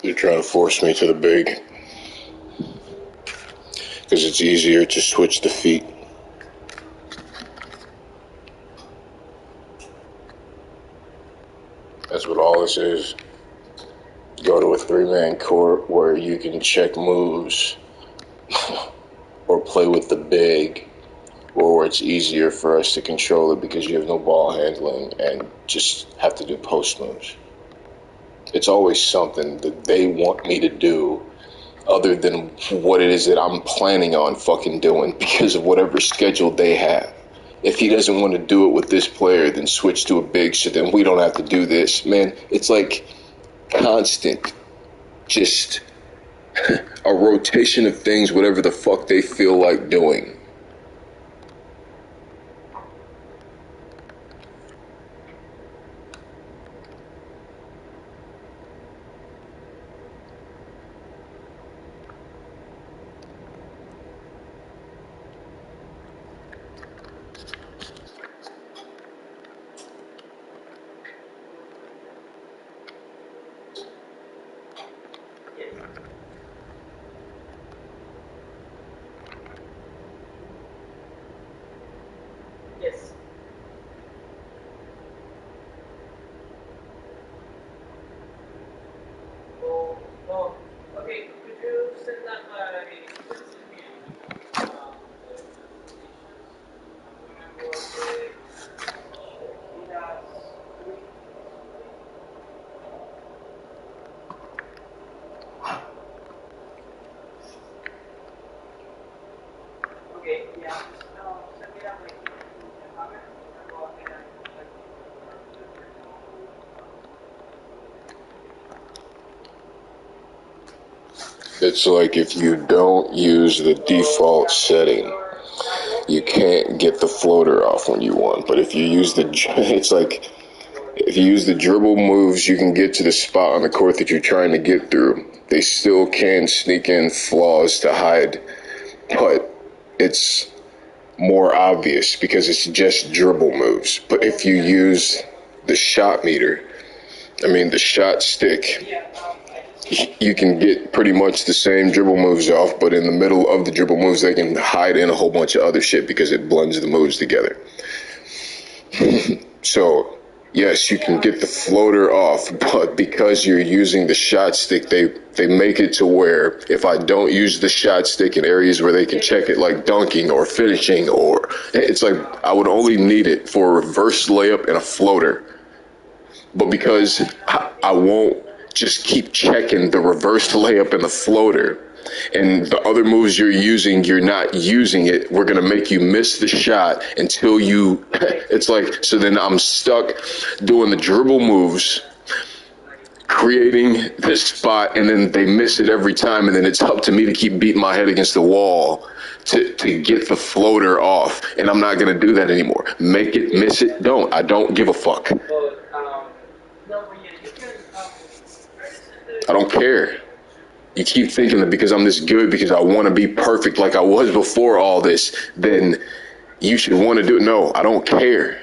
They're trying to force me to the big because it's easier to switch the feet. That's what all this is. Go to a 3-man court where you can check moves or play with the big, or where it's easier for us to control it because you have no ball handling and just have to do post moves. It's always something that they want me to do other than what it is that I'm planning on fucking doing because of whatever schedule they have. If he doesn't want to do it with this player, then switch to a big so then we don't have to do this. Man, it's like constant, just a rotation of things, whatever the fuck they feel like doing. Yes. Oh, okay. Could you send that by send me the notifications? I'm gonna go check. It has three. Okay, yeah. Just send me that link to have it. I'm gonna go ahead and check It's like if you don't use the default setting, you can't get the floater off when you want. But if you use it's like if you use the dribble moves, you can get to the spot on the court that you're trying to get through. They still can sneak in flaws to hide, but it's more obvious because it's just dribble moves. But if you use the shot meter, the shot stick, you can get pretty much the same dribble moves off, but in the middle of the dribble moves, they can hide in a whole bunch of other shit because it blends the moves together. So, yes, you can get the floater off, but because you're using the shot stick, they make it to where if I don't use the shot stick in areas where they can check it, like dunking or finishing, or it's like I would only need it for a reverse layup and a floater. But because I won't just keep checking the reverse layup and the floater, and the other moves you're using, you're not using it, we're going to make you miss the shot until you, it's like, so then I'm stuck doing the dribble moves, creating this spot, and then they miss it every time, and then it's up to me to keep beating my head against the wall to get the floater off, and I'm not going to do that anymore. Make it, miss it, don't. I don't give a fuck. I don't care. You keep thinking that because I'm this good, because I want to be perfect like I was before all this, then you should want to do it. No, I don't care.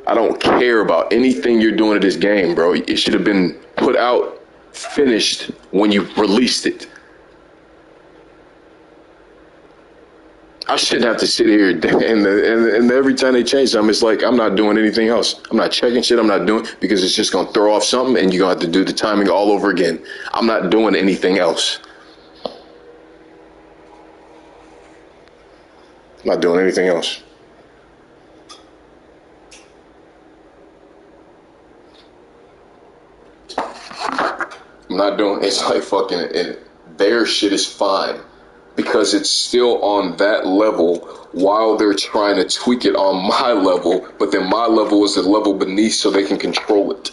I don't care about anything you're doing to this game, bro. It should have been put out, finished when you released it. I shouldn't have to sit here and every time they change something, it's like I'm not doing anything else. I'm not checking shit. I'm not doing, because it's just going to throw off something and you're going to have to do the timing all over again. I'm not doing anything else. I'm not doing anything else. I'm not doing, it's like fucking, and their shit is fine because it's still on that level while they're trying to tweak it on my level, but then my level is the level beneath so they can control it.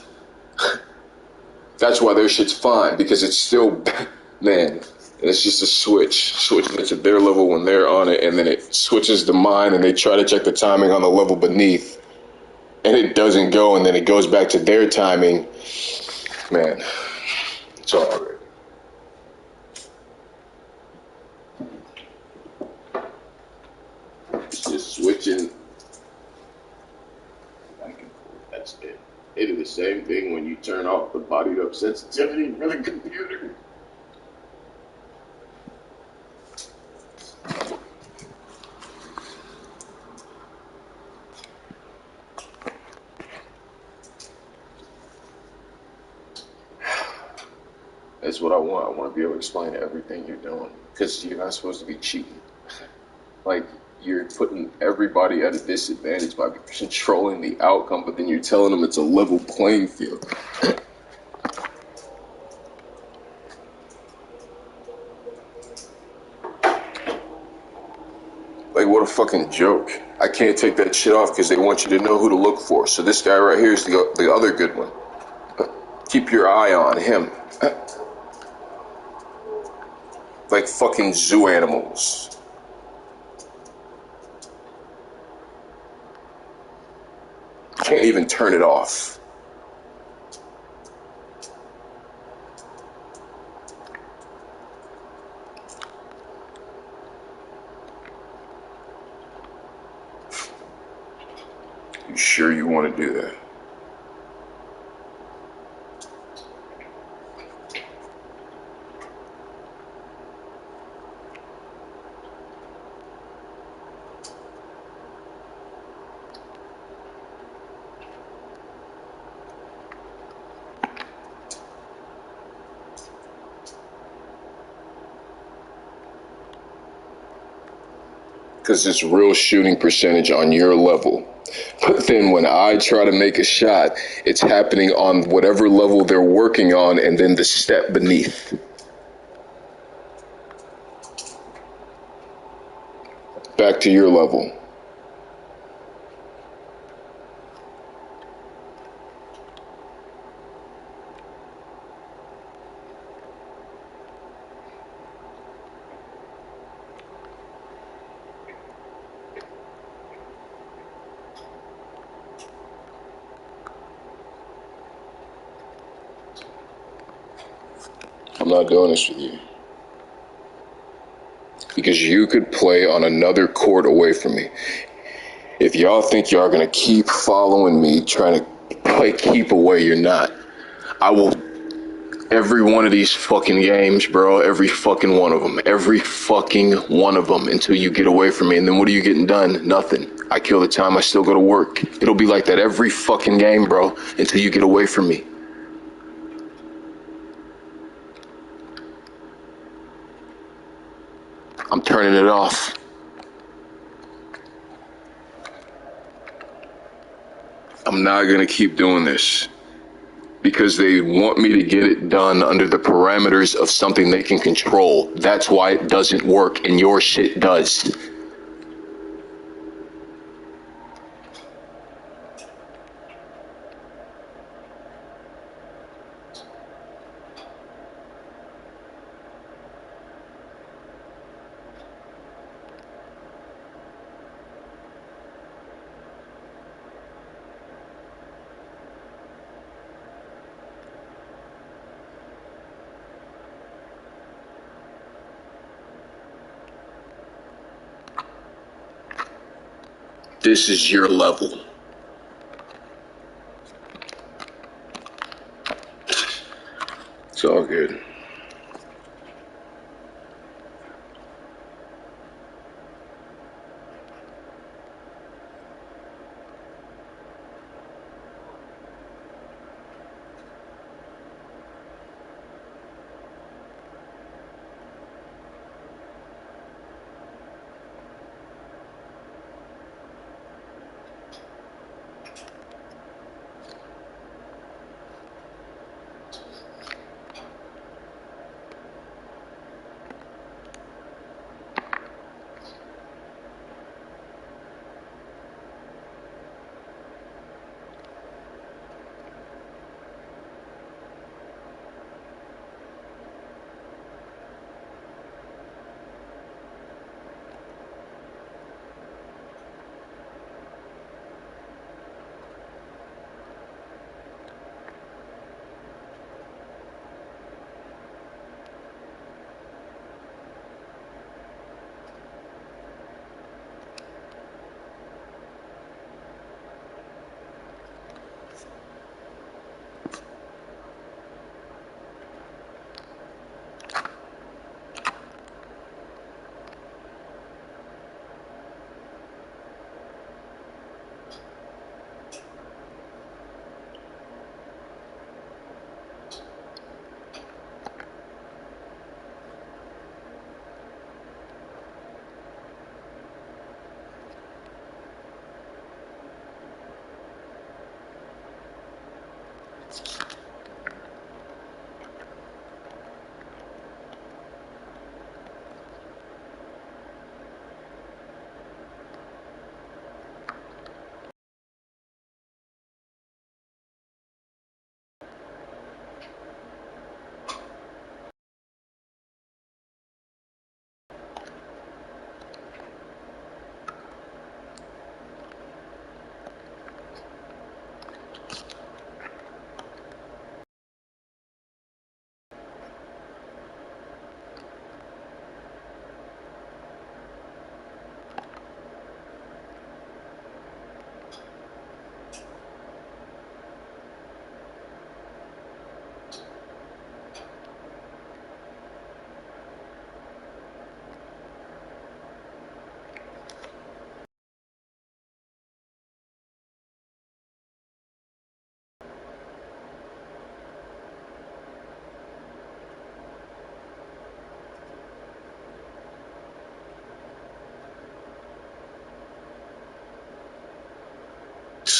That's why their shit's fine, because it's still, man, it's just a switching it to their level when they're on it, and then it switches to mine, and they try to check the timing on the level beneath, and it doesn't go, and then it goes back to their timing. Man, it's all right. Just switching. That's it. They do the same thing when you turn off the bodied up sensitivity for the computer. That's what I want. I want to be able to explain everything you're doing. Because you're not supposed to be cheating. Like, you're putting everybody at a disadvantage by controlling the outcome, but then you're telling them it's a level playing field. Like, what a fucking joke. I can't take that shit off because they want you to know who to look for. So this guy right here is the other good one. Keep your eye on him. Like fucking zoo animals. Can't even turn it off. You sure you want to do that? Because it's real shooting percentage on your level. But then when I try to make a shot, it's happening on whatever level they're working on and then the step beneath. Back to your level. I'm not doing this with you. Because you could play on another court away from me. If y'all think y'all gonna keep following me, trying to play keep away, you're not. I will. Every one of these fucking games, bro, every fucking one of them. Every fucking one of them until you get away from me. And then what are you getting done? Nothing. I kill the time, I still go to work. It'll be like that every fucking game, bro, until you get away from me. I'm turning it off. I'm not gonna keep doing this. Because they want me to get it done under the parameters of something they can control. That's why it doesn't work, and your shit does. This is your level. It's all good.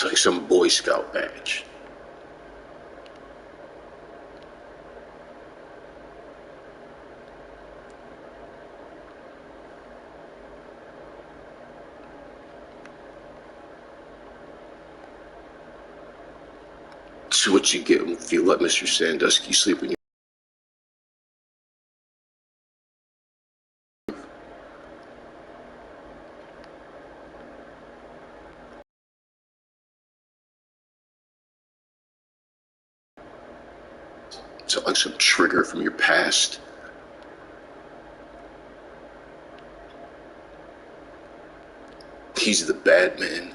It's like some Boy Scout badge. It's what you get if you let Mr. Sandusky sleep in your... It's like some trigger from your past. He's the bad man.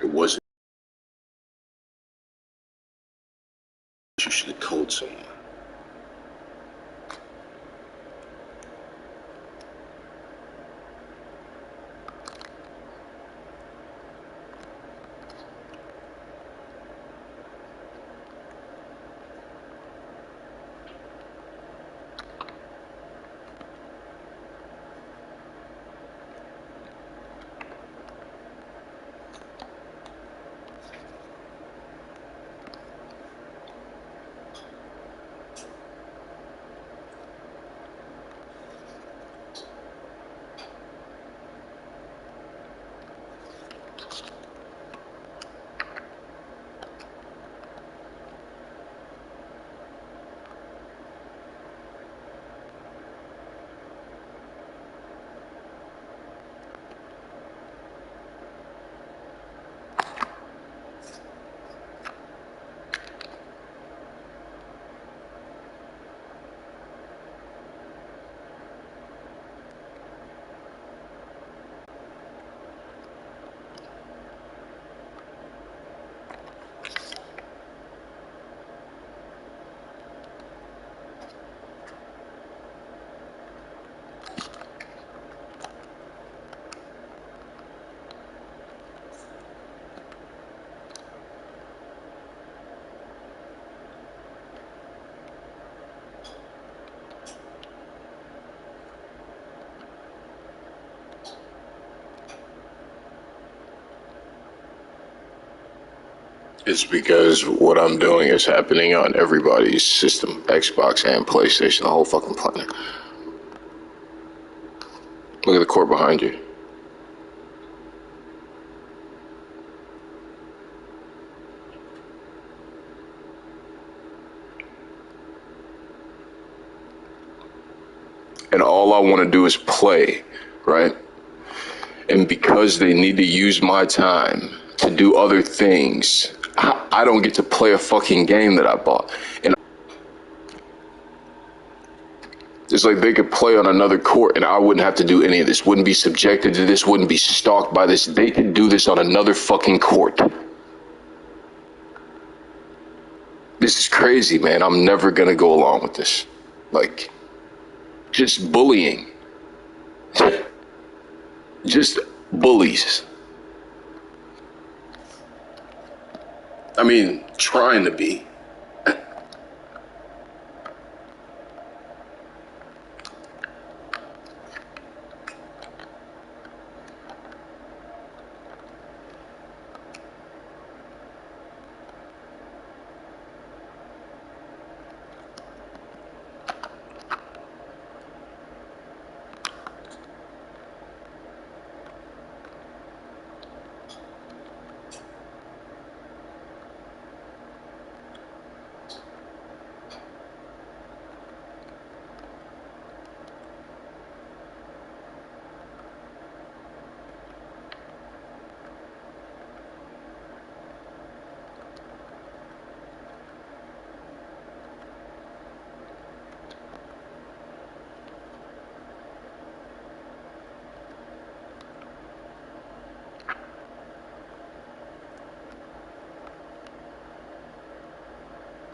It wasn't. You should have told someone. It's because what I'm doing is happening on everybody's system, Xbox and PlayStation, the whole fucking planet. Look at the court behind you. And all I want to do is play, right? And because they need to use my time to do other things, I don't get to play a fucking game that I bought. And it's like they could play on another court and I wouldn't have to do any of this, wouldn't be subjected to this, wouldn't be stalked by this. They could do this on another fucking court. This is crazy, man. I'm never gonna go along with this. Like, just bullying. Just bullies. I mean, trying to be.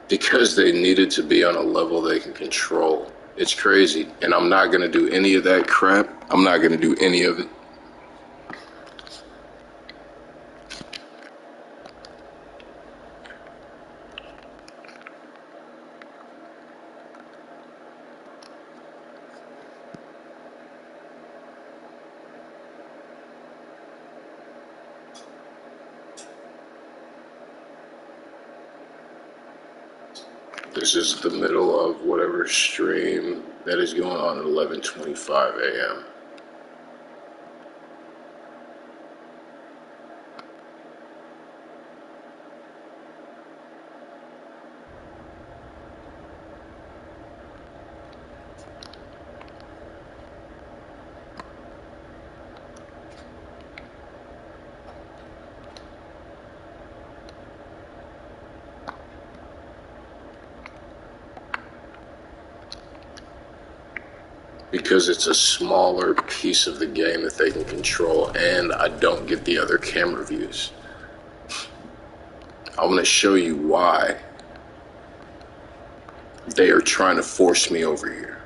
Because they needed to be on a level they can control. It's crazy. And I'm not going to do any of that crap. I'm not going to do any of it. This is the middle of whatever stream that is going on at 11:25 a.m. Because it's a smaller piece of the game that they can control, and I don't get the other camera views. I'm going to show you why they are trying to force me over here.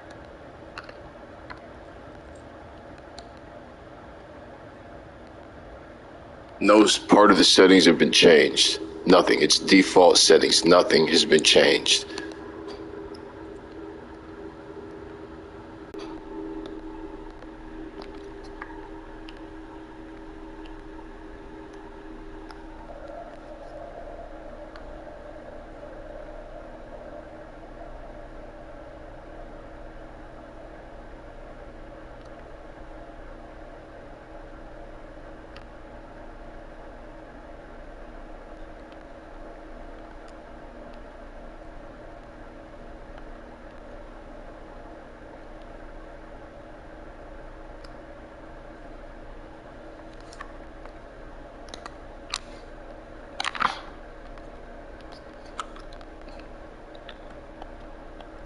No part of the settings have been changed. Nothing. It's default settings. Nothing has been changed.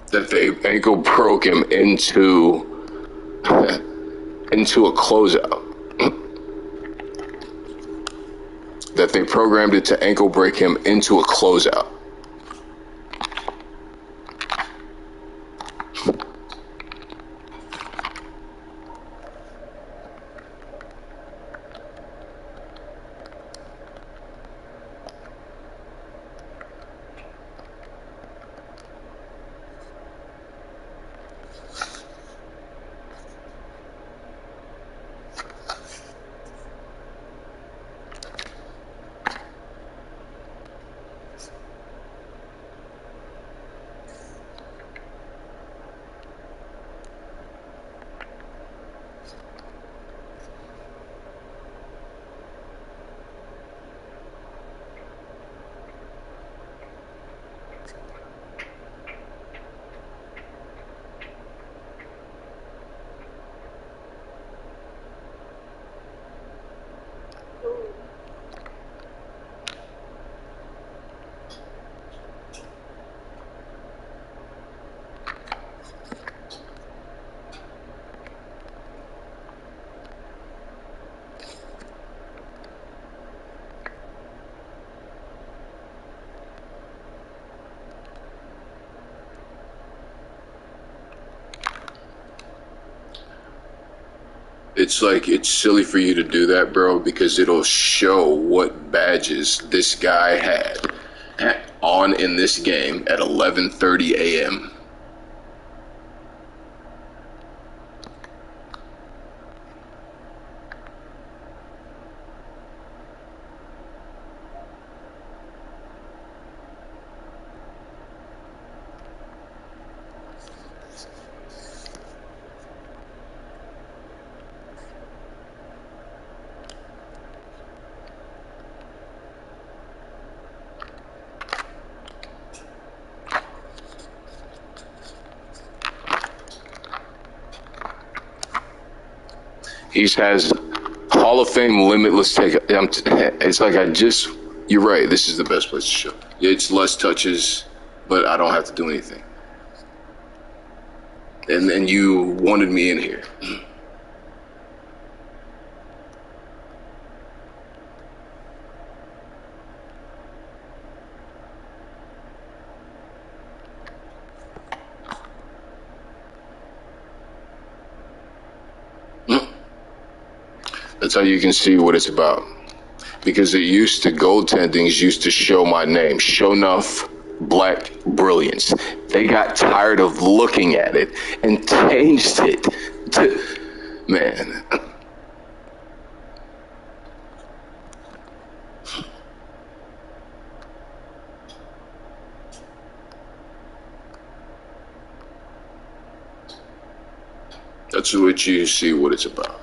That they ankle broke him into a closeout. That they programmed it to ankle break him into a closeout. It's like, it's silly for you to do that, bro, because it'll show what badges this guy had on in this game at 11:30 a.m. He has Hall of Fame limitless take. It's like you're right. This is the best place to show. It's less touches, but I don't have to do anything. And then you wanted me in here. That's how you can see what it's about. Because goaltendings used to show my name, Show Enough Black Brilliance. They got tired of looking at it and changed it to, man. nuts with you, see what it's about.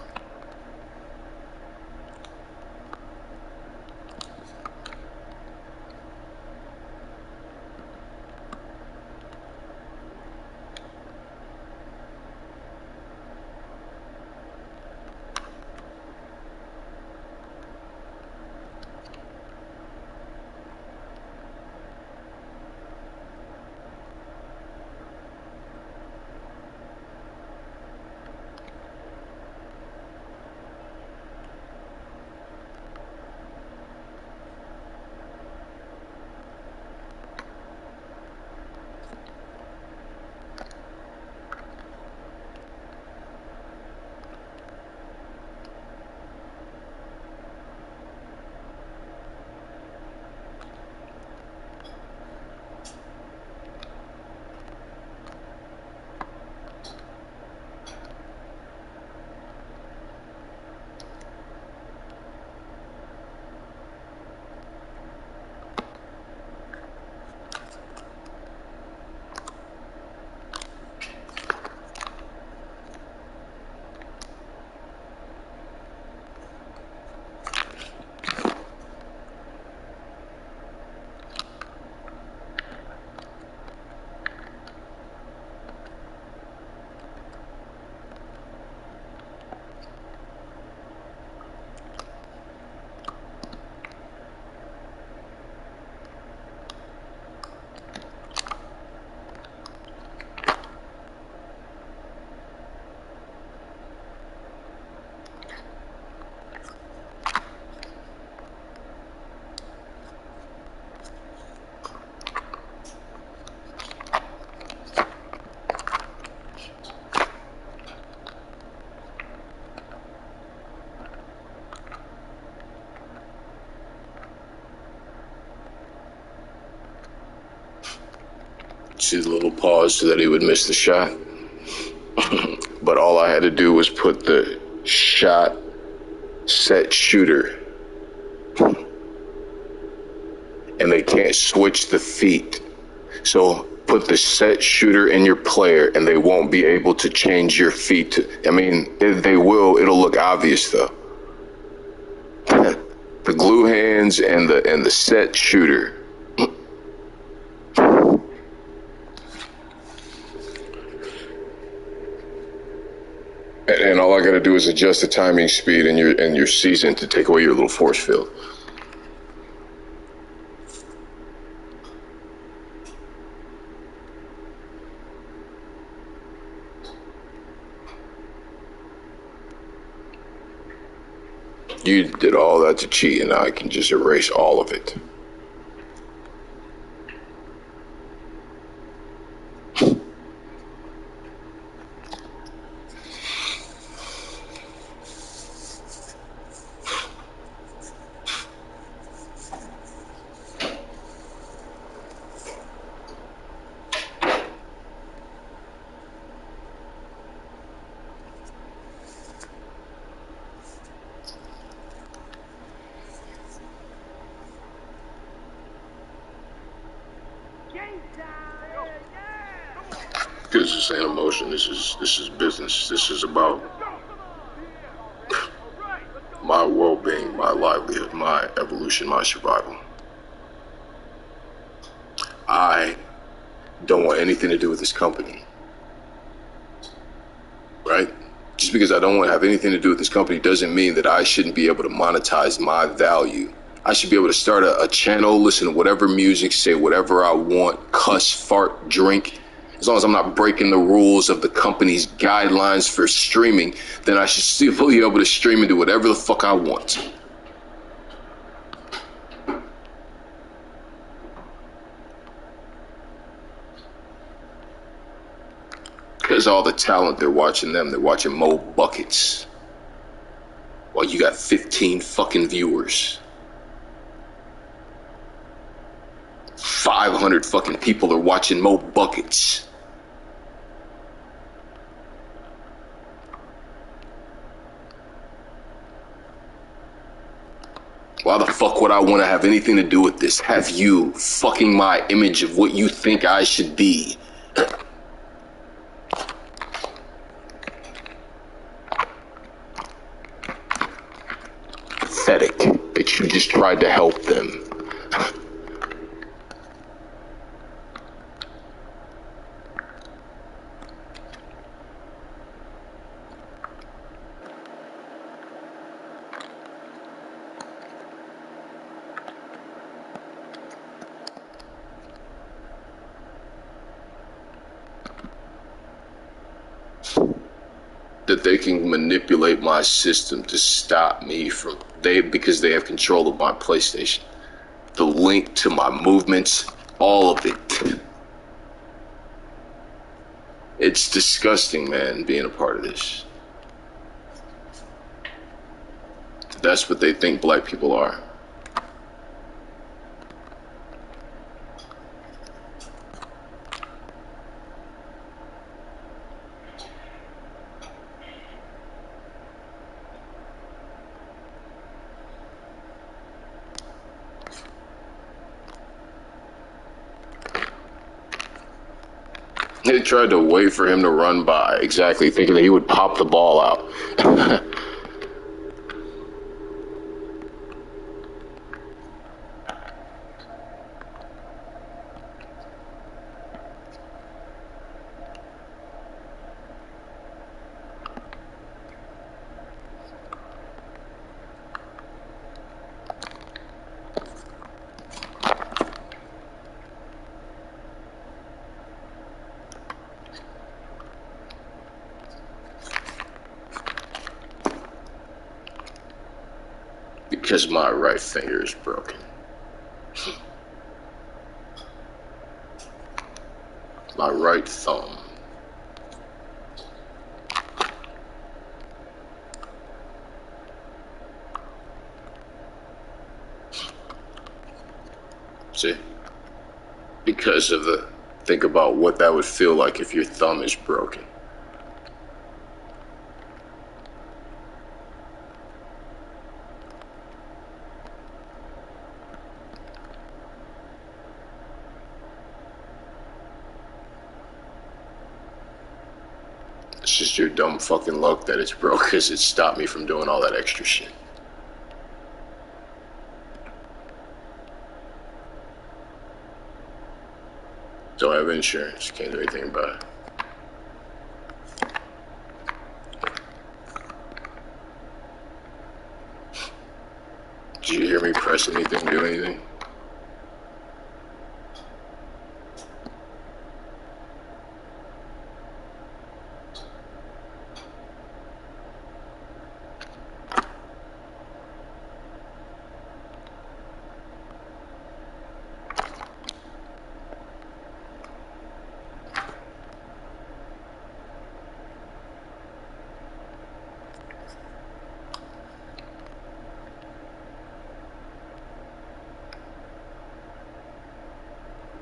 See the little pause so that he would miss the shot. But all I had to do was put the shot set shooter. And they can't switch the feet. So put the set shooter in your player and they won't be able to change your feet. They will. It'll look obvious though. The glue hands and the set shooter. And all I gotta do is adjust the timing speed and your season to take away your little force field. You did all that to cheat, and I can just erase all of it. Because this ain't emotion. This is business. This is about my well-being, my livelihood, my evolution, my survival. I don't want anything to do with this company. Right? Just because I don't want to have anything to do with this company doesn't mean that I shouldn't be able to monetize my value. I should be able to start a channel, listen to whatever music, say whatever I want, cuss, fart, drink. As long as I'm not breaking the rules of the company's guidelines for streaming, then I should still be able to stream and do whatever the fuck I want. Because all the talent, they're watching them. They're watching Mo Buckets. While you got 15 fucking viewers. 500 fucking people are watching Mo Buckets. Why the fuck would I want to have anything to do with this? Have you fucking my image of what you think I should be? admit that you just tried to help them. That they can manipulate my system to stop me from because they have control of my PlayStation. The link to my movements, all of it. It's disgusting, man, being a part of this. That's what they think black people are. They tried to wait for him to run by, exactly, thinking that he would pop the ball out. Because my right finger is broken. My right thumb. See? Because of think about what that would feel like if your thumb is broken. It's just your dumb fucking luck that it's broke because it stopped me from doing all that extra shit. Don't have insurance, can't do anything about it. Did you hear me press anything, do anything?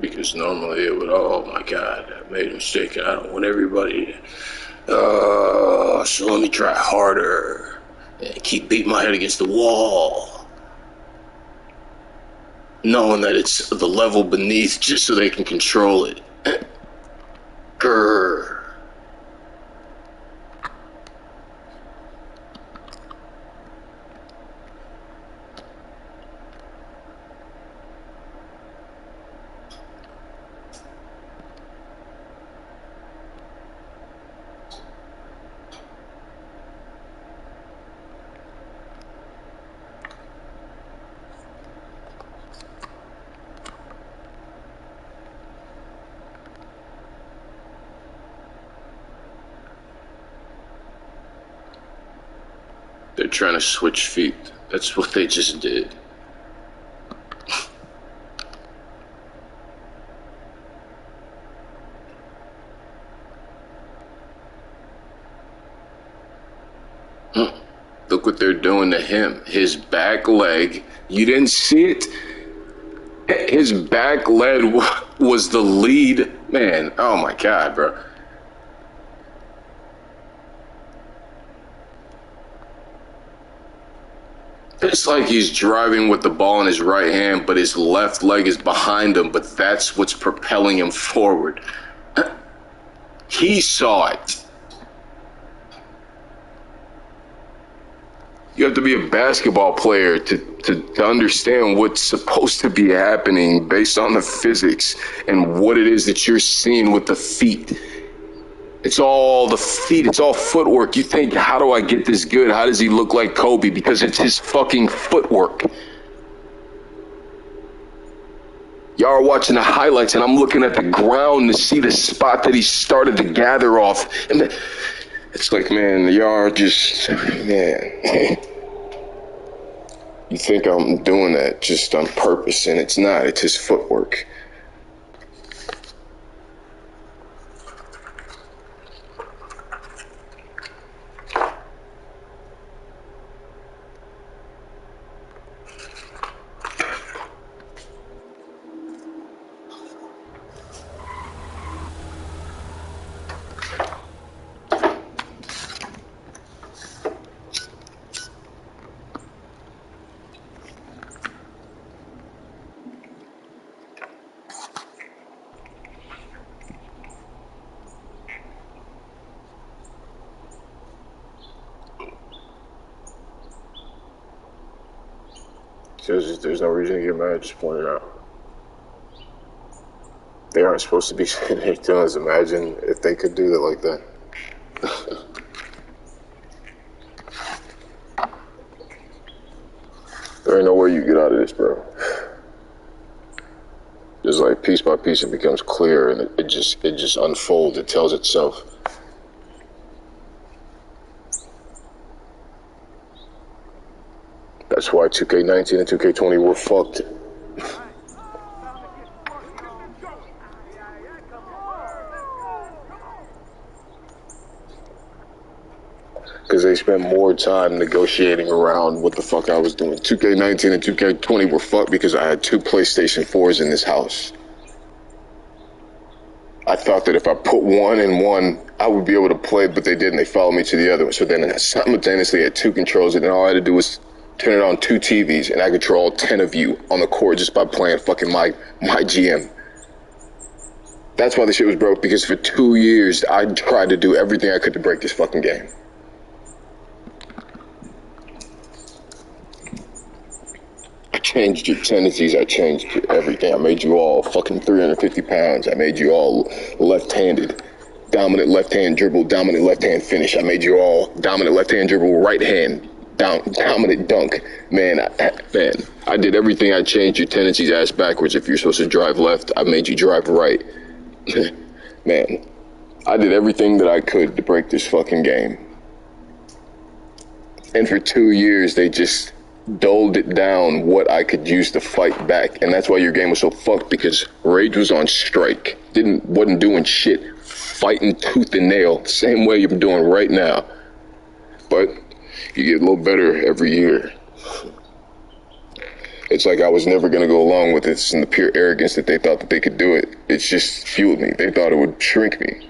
Because normally it would, oh my God, I made a mistake and I don't want everybody to, so let me try harder and keep beating my head against the wall. Knowing that it's the level beneath just so they can control it. Grr. They're trying to switch feet. That's what they just did. Look what they're doing to him. His back leg, you didn't see it? His back leg was the lead. Man, oh my God, bro. It's like he's driving with the ball in his right hand, but his left leg is behind him, but that's what's propelling him forward. He saw it. You have to be a basketball player to understand what's supposed to be happening based on the physics and what it is that you're seeing with the feet. It's all the feet. It's all footwork. You think, how do I get this good? How does he look like Kobe? Because it's his fucking footwork. Y'all are watching the highlights, and I'm looking at the ground to see the spot that he started to gather off. And it's like, man, y'all are just, man. You think I'm doing that just on purpose, and it's not. It's his footwork. There's no reason to get mad, just point it out. They aren't supposed to be sitting here telling us, imagine if they could do it like that. There ain't no way you get out of this, bro. Just like piece by piece it becomes clear, and it just unfolds, it tells itself. That's why 2K19 and 2K20 were fucked. Because they spent more time negotiating around what the fuck I was doing. 2K19 and 2K20 were fucked because I had 2 PlayStation 4s in this house. I thought that if I put one in one, I would be able to play, but they didn't. They followed me to the other one. So then I simultaneously had 2 controls, and then all I had to do was turn it on 2 TVs, and I could control 10 of you on the court just by playing fucking my GM. That's why the shit was broke, because for 2 years, I tried to do everything I could to break this fucking game. I changed your tendencies, I changed everything. I made you all fucking 350 pounds. I made you all left-handed. Dominant left-hand dribble, dominant left-hand finish. I made you all dominant left-hand dribble, right hand. Dominant dunk. Man, I did everything. I changed your tendencies ass backwards. If you're supposed to drive left, I made you drive right. Man, I did everything that I could to break this fucking game. And for 2 years, they just doled it down what I could use to fight back. And that's why your game was so fucked, because Rage was on strike. Wasn't doing shit. Fighting tooth and nail. Same way you're doing right now. But you get a little better every year. It's like I was never going to go along with it, and the pure arrogance that they thought that they could do it. It's just fueled me. They thought it would shrink me.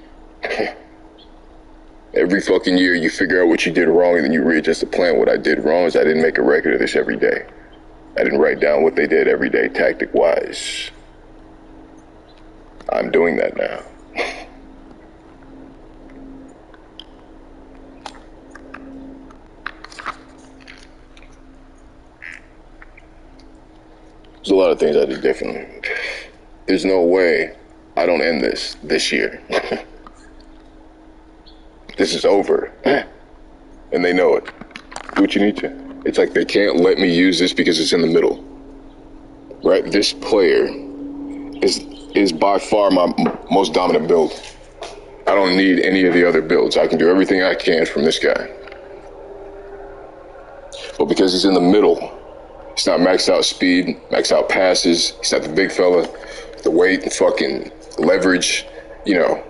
Every fucking year you figure out what you did wrong, and then you readjust the plan. What I did wrong is I didn't make a record of this every day. I didn't write down what they did every day, tactic-wise. I'm doing that now. There's a lot of things I did differently. There's no way I don't end this year. This is over. And they know it. Do what you need to. It's like they can't let me use this because it's in the middle. Right? This player is by far my most dominant build. I don't need any of the other builds. I can do everything I can from this guy. But because he's in the middle, he's not maxed out speed, maxed out passes. He's not the big fella, the weight and fucking leverage. You know,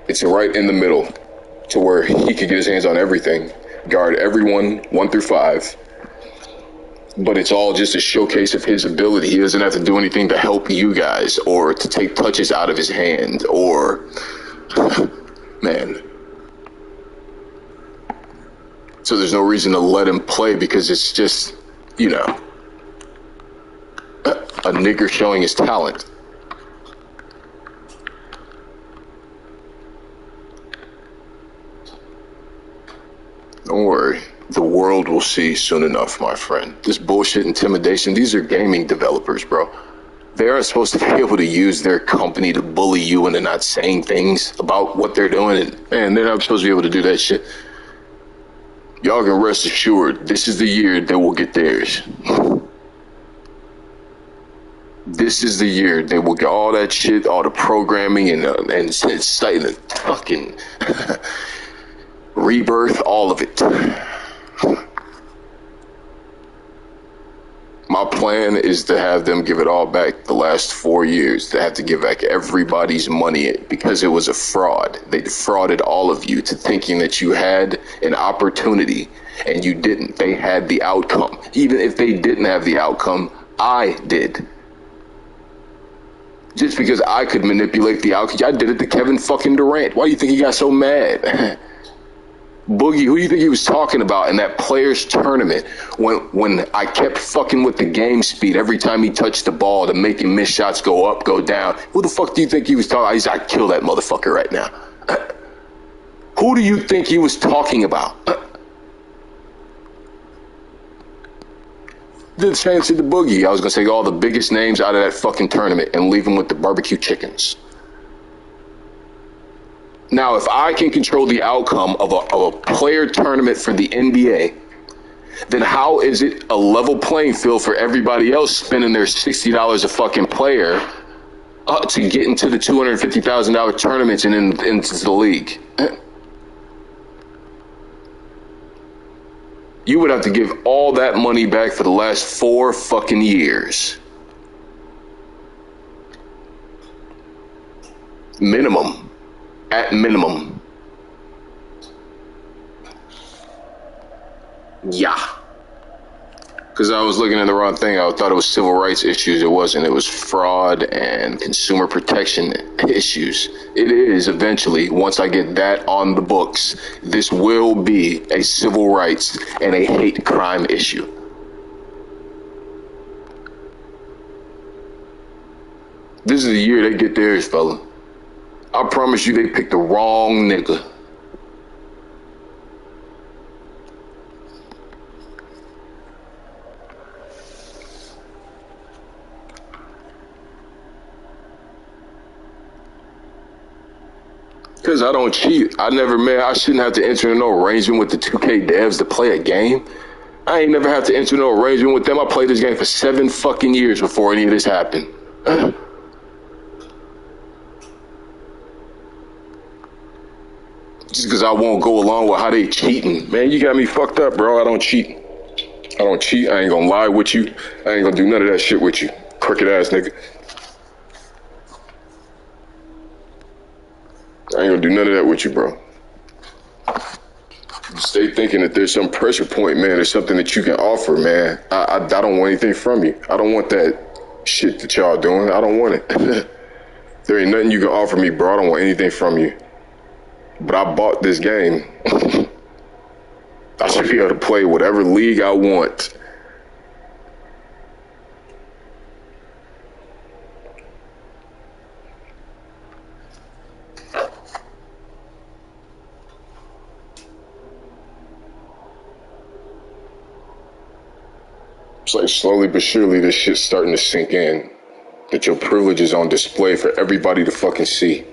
it's right in the middle to where he could get his hands on everything, guard everyone 1 through 5. But it's all just a showcase of his ability. He doesn't have to do anything to help you guys or to take touches out of his hand or, man. So there's no reason to let him play because it's just, you know, a nigger showing his talent. Don't worry, the world world will see soon enough, my friend. This bullshit intimidation, these are gaming developers, bro. They aren't supposed to be able to use their company to bully you into not saying things about what they're doing. And man, they're not supposed to be able to do that shit. Y'all can rest assured, this is the year they will get theirs. This is the year they will get all that shit, all the programming and citing the fucking rebirth, all of it. My plan is to have them give it all back the last 4 years. They have to give back everybody's money because it was a fraud. They defrauded all of you to thinking that you had an opportunity and you didn't. They had the outcome. Even if they didn't have the outcome, I did. Just because I could manipulate the outcome. I did it to Kevin fucking Durant. Why do you think he got so mad? Boogie, who do you think he was talking about in that players tournament when I kept fucking with the game speed every time he touched the ball to make him miss shots go up, go down? Who the fuck do you think he was talking? He's like, kill that motherfucker right now. Who do you think he was talking about? Did the same to the Boogie. I was gonna say all the biggest names out of that fucking tournament and leave them with the barbecue chickens. Now, if I can control the outcome of a player tournament for the NBA, then how is it a level playing field for everybody else spending their $60 a fucking player to get into the $250,000 tournaments and into the league? You would have to give all that money back for the last 4 fucking years. Minimum. At minimum. Yeah. Because I was looking at the wrong thing. I thought it was civil rights issues. It wasn't. It was fraud and consumer protection issues. It is eventually, once I get that on the books, this will be a civil rights and a hate crime issue. This is the year they get theirs, fella. I promise you they picked the wrong nigga. Because I don't cheat. I shouldn't have to enter into no arrangement with the 2K devs to play a game. I ain't never have to enter no arrangement with them. I played this game for 7 fucking years before any of this happened. Just because I won't go along with how they cheating. Man, you got me fucked up, bro. I don't cheat. I don't cheat. I ain't gonna lie with you. I ain't gonna do none of that shit with you. Crooked ass nigga. I ain't gonna do none of that with you, bro. You stay thinking that there's some pressure point, man, or something that you can offer, man. I don't want anything from you. I don't want that shit that y'all doing. I don't want it. There ain't nothing you can offer me, bro. I don't want anything from you. But I bought this game. I should be able to play whatever league I want. It's like slowly but surely this shit's starting to sink in. That your privilege is on display for everybody to fucking see.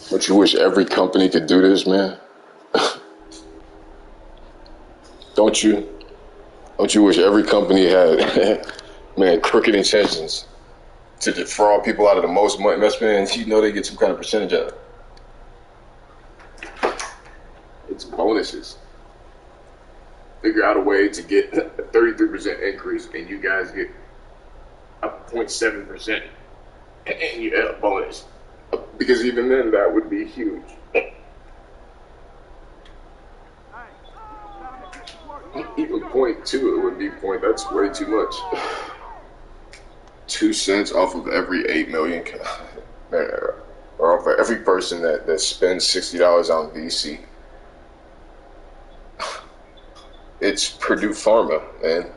Don't you wish every company could do this, man? Don't you? Don't you wish every company had, man, crooked intentions to defraud people out of the most money? Man, you know they get some kind of percentage out of it. It's bonuses. Figure out a way to get a 33% increase and you guys get a 0.7% and you have a bonus. Because even then, that would be huge. Even 0.2, it would be point. That's way too much. 2 cents off of every 8 million, or off of every person that spends $60 on VC. It's Purdue Pharma, man.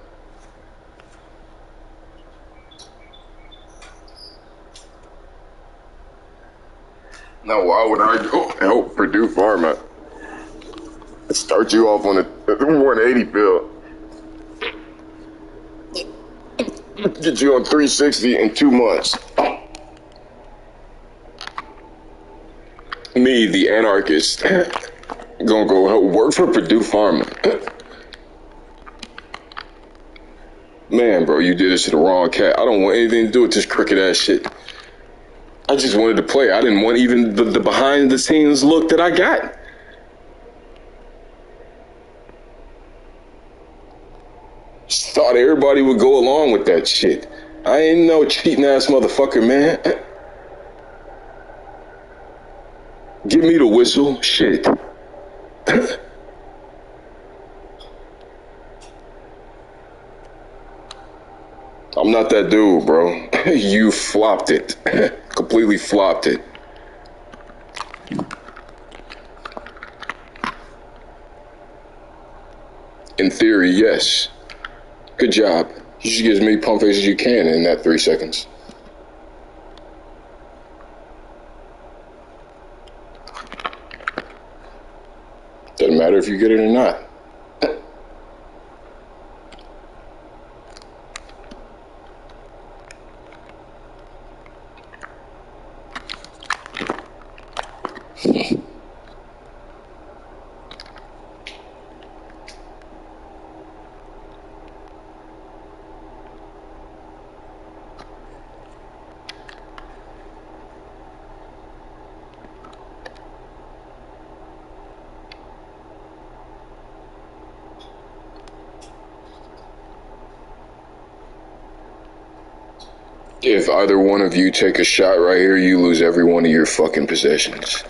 Now, why would I go help Purdue Pharma? Start you off on a 180 pill. Get you on 360 in 2 months. Me, the anarchist, gonna go help work for Purdue Pharma. Man, bro, you did this to the wrong cat. I don't want anything to do with this crooked ass shit. I just wanted to play. I didn't want even the behind the scenes look that I got. Just thought everybody would go along with that shit. I ain't no cheating ass motherfucker, man. Give me the whistle, shit. I'm not that dude, bro. You flopped it. Completely flopped it. In theory, yes. Good job. You should get as many pump fakes as you can in that 3 seconds. Doesn't matter if you get it or not. If either one of you take a shot right here, you lose every one of your fucking possessions.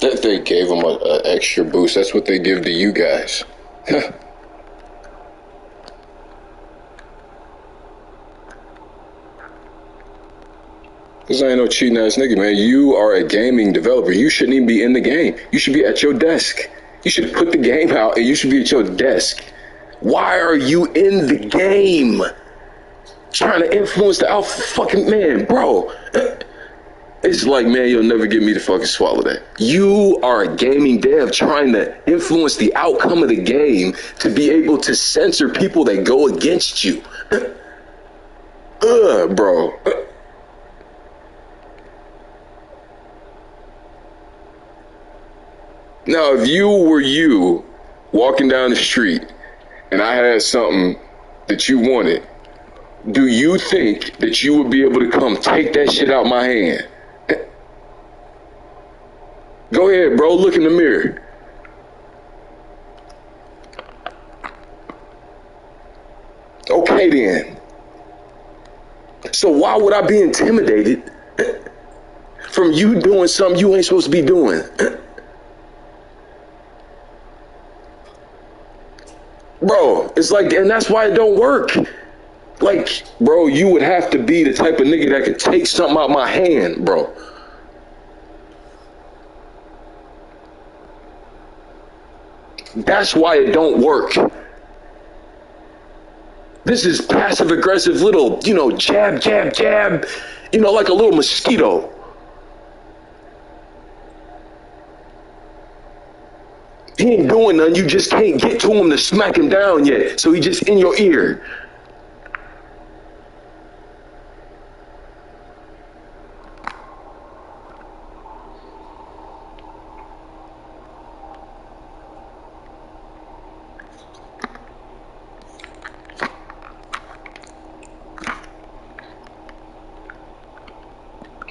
That they gave them an extra boost. That's what they give to you guys. Cause I ain't no cheating ass nigga, man. You are a gaming developer. You shouldn't even be in the game. You should be at your desk. You should put the game out and you should be at your desk. Why are you in the game? Trying to influence the alpha fucking man, bro. It's like, man, you'll never get me to fucking swallow that. You are a gaming dev trying to influence the outcome of the game to be able to censor people that go against you. Bro. Now, if you were you walking down the street and I had something that you wanted, do you think that you would be able to come take that shit out my hand? Go ahead, bro. Look in the mirror. Okay, then. So why would I be intimidated from you doing something you ain't supposed to be doing? Bro, it's like, and that's why it don't work. Like, bro, you would have to be the type of nigga that could take something out my hand, bro. That's why it don't work. This is passive aggressive little, jab, jab, jab, like a little mosquito. He ain't doing nothing, you just can't get to him to smack him down yet, so he just in your ear.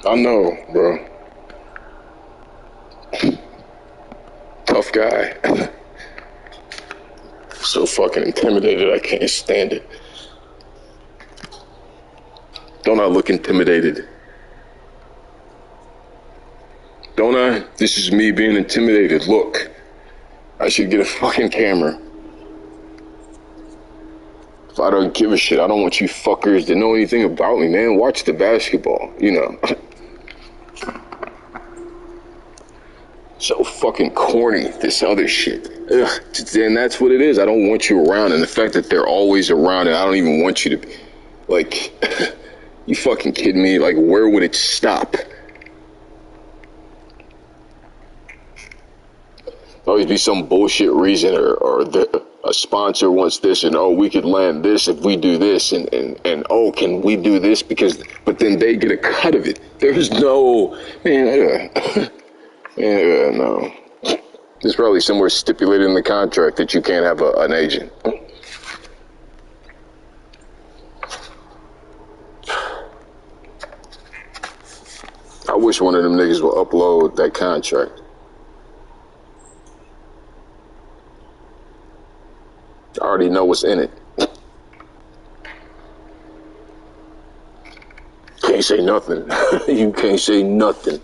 I know, bro. Tough guy. So fucking intimidated, I can't stand it. Don't I look intimidated? why? This is me being intimidated. Look, I should get a fucking camera. If I don't give a shit, I don't want you fuckers to know anything about me, man. Watch the basketball, you know. So fucking corny, this other shit. Ugh, and that's what it is. I don't want you around, and the fact that they're always around, and I don't even want you to be, like, you fucking kidding me? Like, where would it stop? Always be some bullshit reason, or a sponsor wants this, and oh, we could land this if we do this, and oh, can we do this because, but then they get a cut of it. There's no, man, no. There's probably somewhere stipulated in the contract that you can't have an agent. I wish one of them niggas would upload that contract. I already know what's in it. Can't say nothing. You can't say nothing.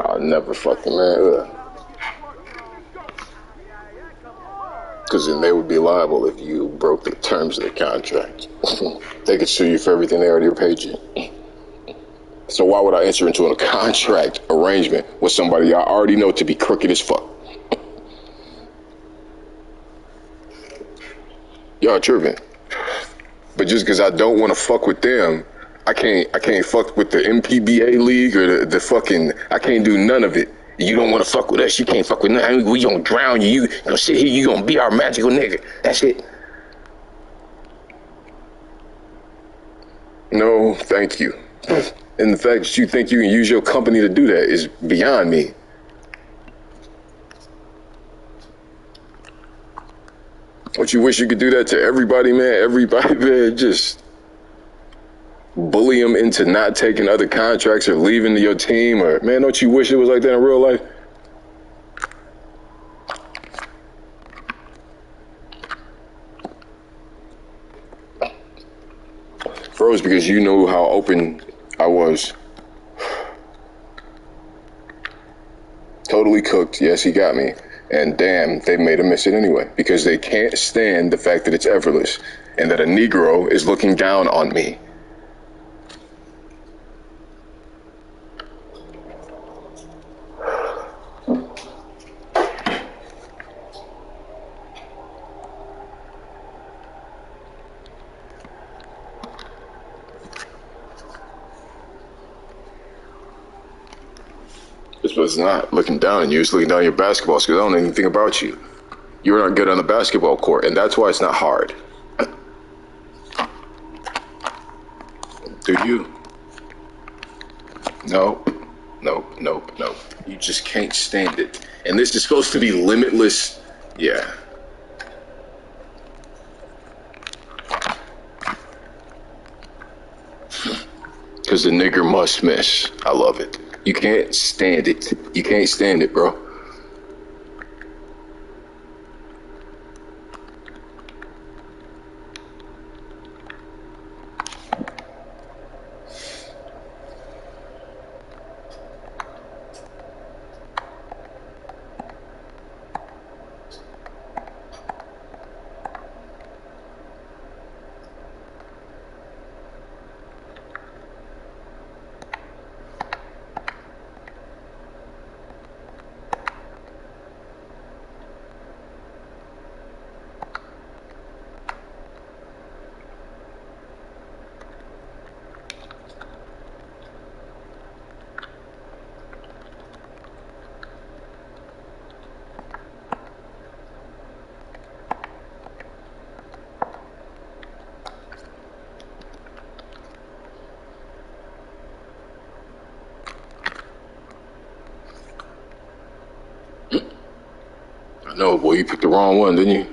I'll never fucking, man. Because then they would be liable if you broke the terms of the contract. They could sue you for everything they already paid you. So why would I enter into a contract arrangement with somebody I already know to be crooked as fuck? Y'all tripping. But just because I don't want to fuck with them, I can't fuck with the MPBA league or the fucking, I can't do none of it. You don't want to fuck with us, you can't fuck with nothing. We gonna drown you. You gonna sit here, you gonna be our magical nigga. That's it. No, thank you. And the fact that you think you can use your company to do that is beyond me. Don't you wish you could do that to everybody, man? Everybody, man, just bully them into not taking other contracts or leaving your team, or, man, don't you wish it was like that in real life? Froze because you knew how open I was. Totally cooked. Yes, he got me. And damn, they made him miss it anyway. Because they can't stand the fact that it's effortless and that a Negro is looking down on me. It's not looking down on you, it's looking down on your basketball skills. I don't know anything about you. You're not good on the basketball court, and that's why it's not hard. Do you? No. You just can't stand it. And this is supposed to be limitless. Yeah. Because the nigger must miss. I love it. You can't stand it. You can't stand it, bro. No, boy, you picked the wrong one, didn't you?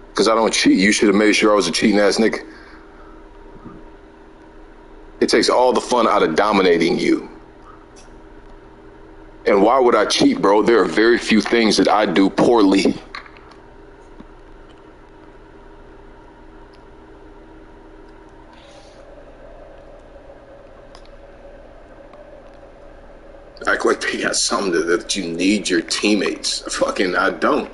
Because I don't cheat. You should have made sure I was a cheating ass nigga. It takes all the fun out of dominating you. And why would I cheat, bro? There are very few things that I do poorly. Act like they got something that you need your teammates. Fucking, I don't.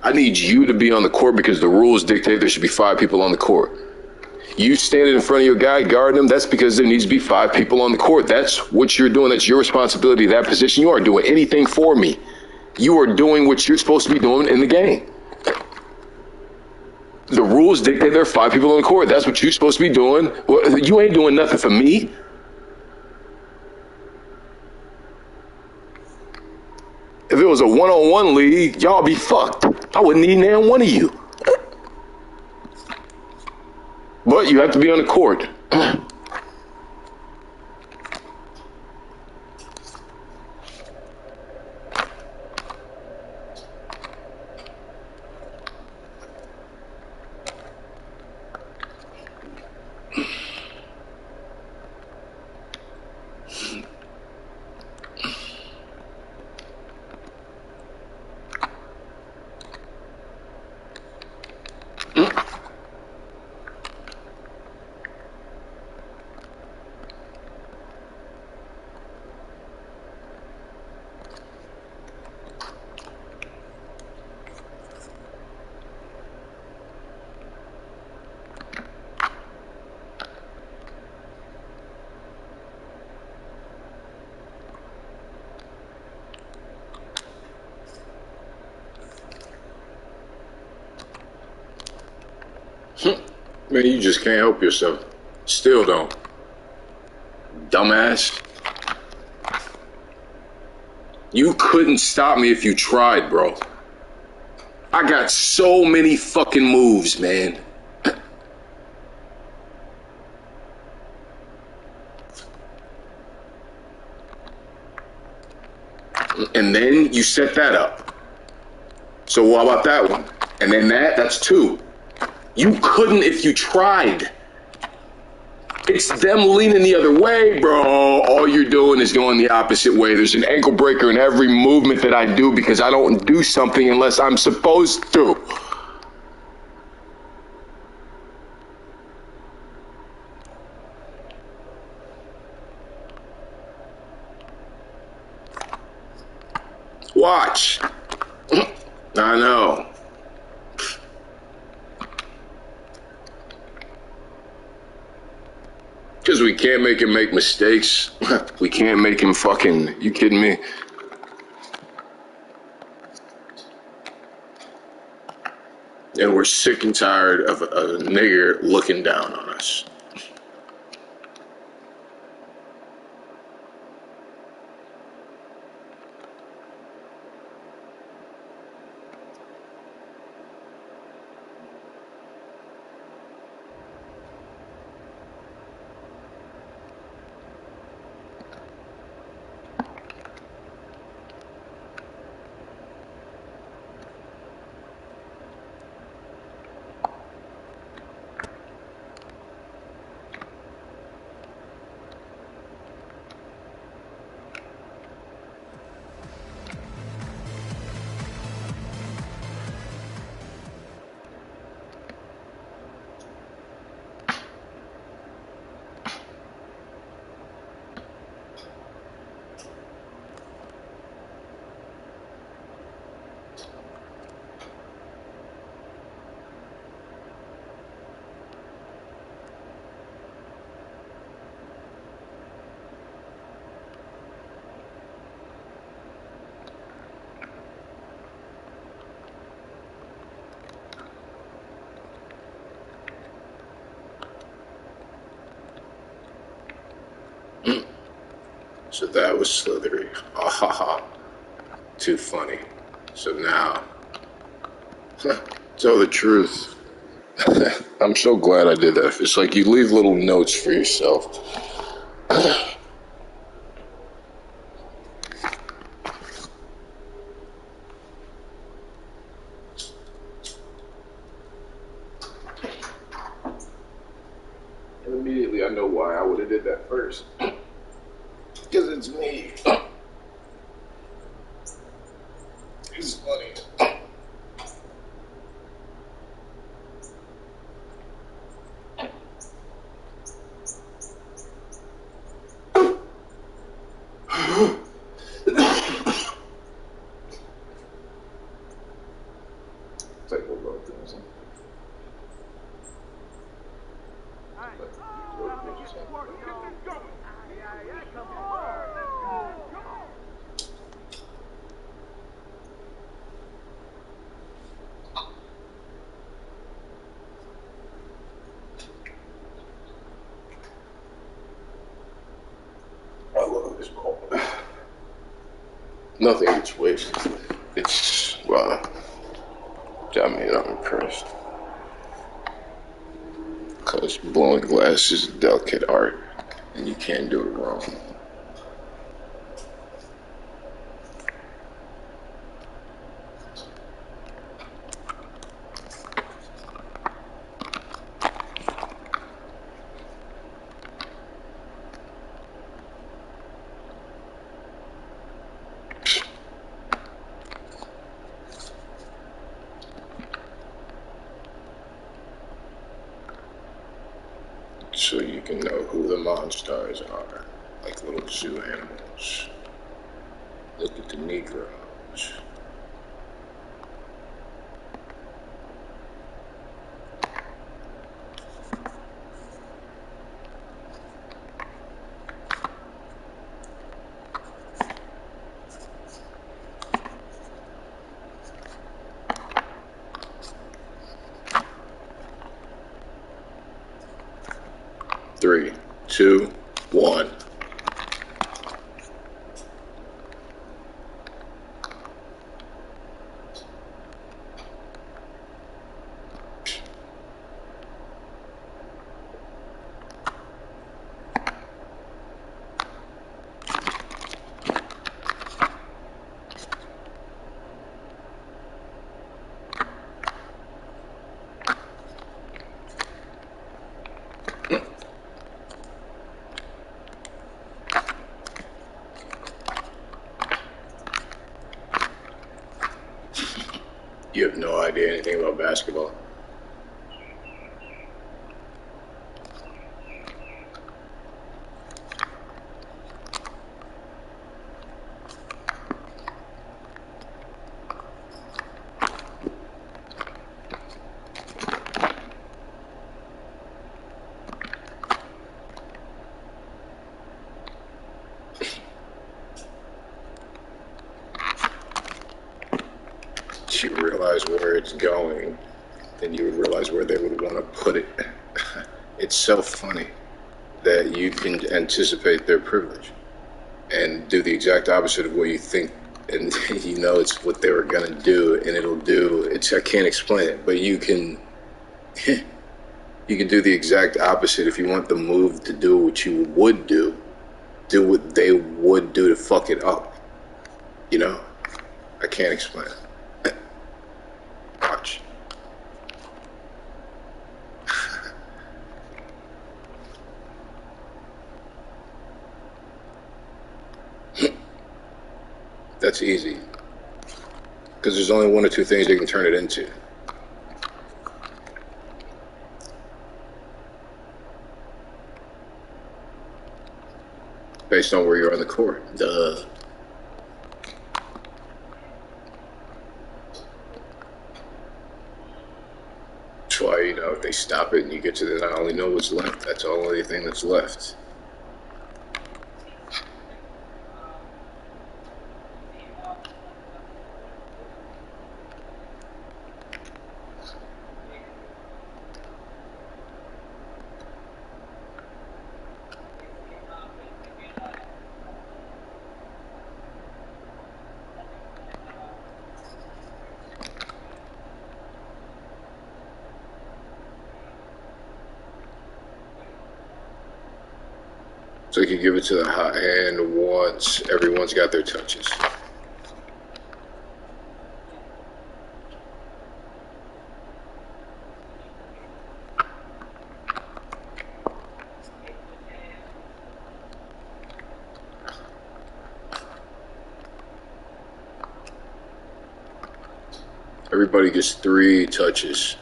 I need you to be on the court because the rules dictate there should be 5 people on the court. You standing in front of your guy guarding him, that's because there needs to be 5 people on the court. That's what you're doing. That's your responsibility, that position. You aren't doing anything for me. You are doing what you're supposed to be doing in the game. The rules dictate there are 5 people on the court. That's what you're supposed to be doing. You ain't doing nothing for me. If it was a one-on-one league, y'all be fucked. I wouldn't need none one of you. But you have to be on the court. Man, you just can't help yourself. Still don't. Dumbass. You couldn't stop me if you tried, bro. I got so many fucking moves, man. And then you set that up. So what about that one? And then that's 2. You couldn't if you tried. It's them leaning the other way, bro. All you're doing is going the opposite way. There's an ankle breaker in every movement that I do because I don't do something unless I'm supposed to. Watch. I know. Because we can't make him make mistakes. We can't make him fucking... You kidding me? And we're sick and tired of a nigger looking down on us. So that was slithery. Ah ha ha. Too funny. So now, tell the truth. I'm so glad I did that. It's like you leave little notes for yourself. And immediately I know why I would have did that first. Because it's me. It's funny. I love this ball. Nothing gets wasted. It's, well, I mean, I'm impressed. Because blowing glass is a delicate art, and you can't do it wrong. So you can know who the monsters are, like little zoo animals. Look at the Negroes. Three, two, one. You have no idea anything about basketball. You realize where it's going, then you would realize where they would want to put it. It's so funny that you can anticipate their privilege and do the exact opposite of what you think, and you know it's what they were gonna do, and it'll do. It's, I can't explain it, but you can you can do the exact opposite if you want the move to do what you would do what they would do to fuck it up. You know, I can't explain it. Watch. That's easy. Because there's only one or two things they can turn it into. Based on where you're on the court. Duh. That's why, you know, if they stop it and you get to the, I only know what's left. That's the only thing that's left. So you can give it to the hot hand once everyone's got their touches. Everybody gets 3 touches.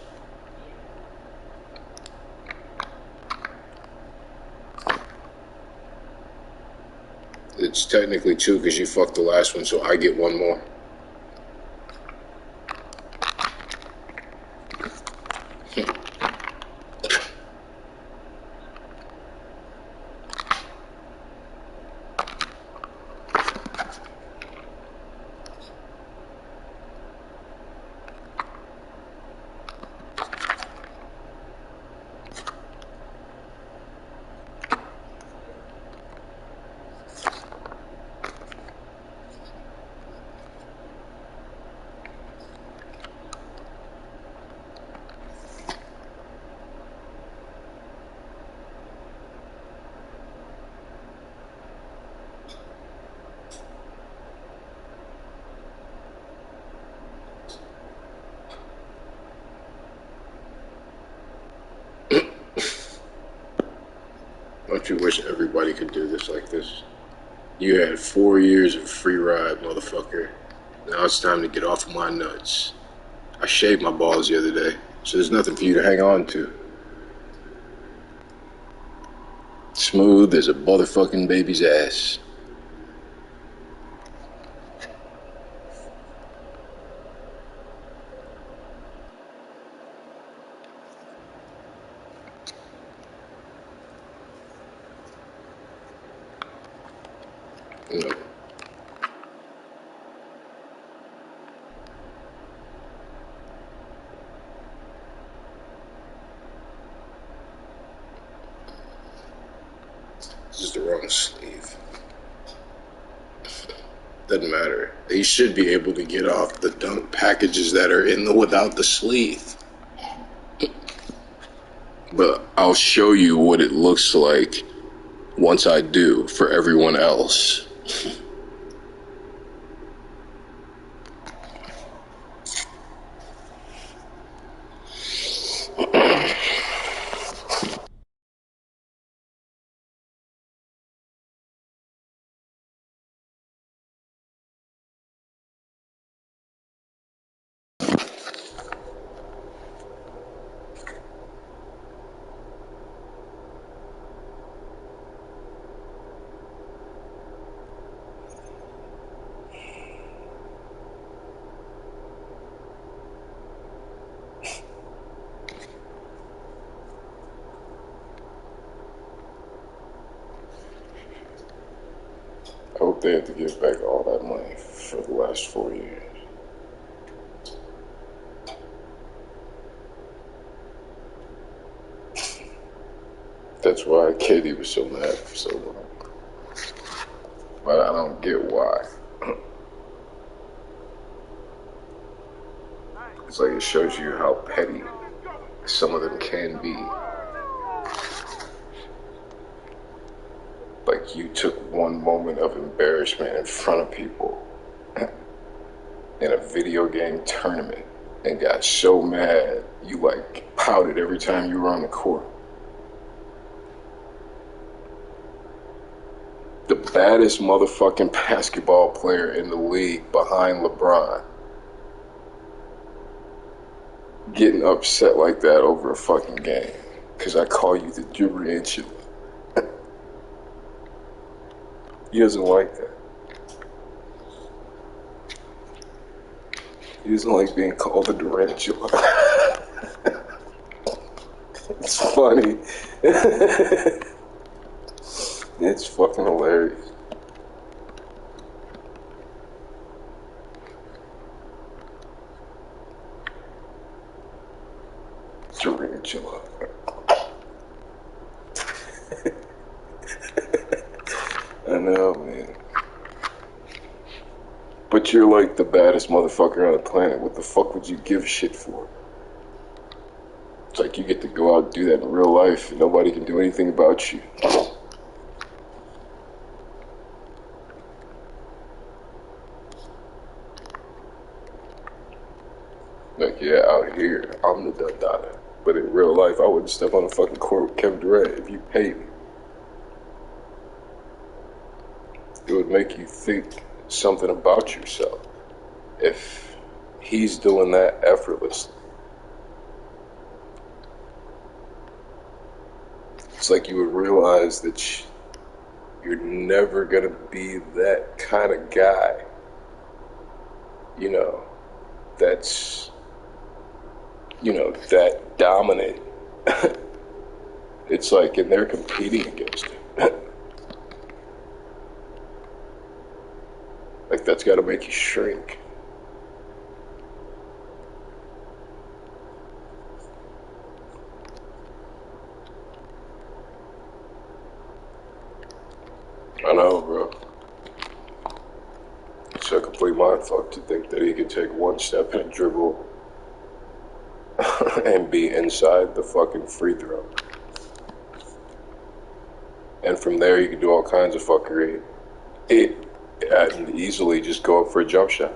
It's technically 2 because you fucked the last one, so I get 1 more. Don't you wish everybody could do this like this? You had 4 years of free ride, motherfucker. Now it's time to get off of my nuts. I shaved my balls the other day, so there's nothing for you to hang on to. Smooth as a motherfucking baby's ass. No. This is the wrong sleeve. Doesn't matter. They should be able to get off the dunk packages that are in the without the sleeve. But I'll show you what it looks like once I do for everyone else. I hope they have to give back all that money for the last 4 years. That's why Katie was so mad for so long. But I don't get why. It's like it shows you how petty some of them can be. Like you took one moment of embarrassment in front of people in a video game tournament and got so mad you like pouted every time you were on the court. The baddest motherfucking basketball player in the league behind LeBron getting upset like that over a fucking game because I call you the tarantula. He doesn't like that. He doesn't like being called a tarantula. It's funny. It's fucking hilarious. Tarantula. I know, man. But you're like the baddest motherfucker on the planet. What the fuck would you give a shit for? It's like you get to go out and do that in real life and nobody can do anything about you. Like, yeah, out here, I'm the dada. But in real life, I wouldn't step on the fucking court with Kevin Durant if you paid me. It would make you think something about yourself if he's doing that effortlessly. It's like you would realize that you're never gonna be that kind of guy, you know, that's, you know, that dominant. It's like, and they're competing against him. Like, that's gotta make you shrink. I know, bro. It's a complete mindfuck to think that he could take one step and dribble and be inside the fucking free throw. And from there, you can do all kinds of fuckery. And easily just go up for a jump shot.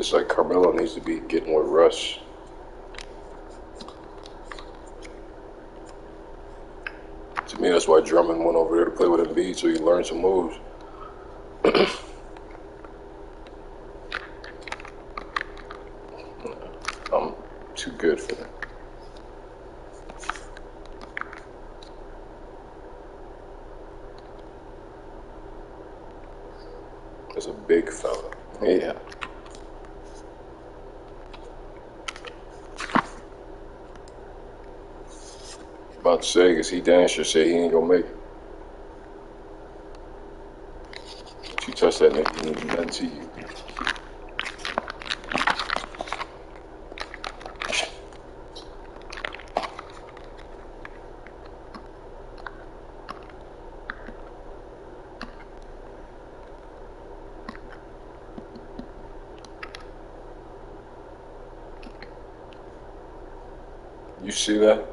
It's like Carmelo needs to be getting with Russ. To me, that's why Drummond went over there to play with Embiid, so he learned some moves. I'm too good for that. That's a big fella. Yeah. About to say, because he damn sure said he ain't gonna make it. If you touch that nigga, he ain't nothing to you. You see that?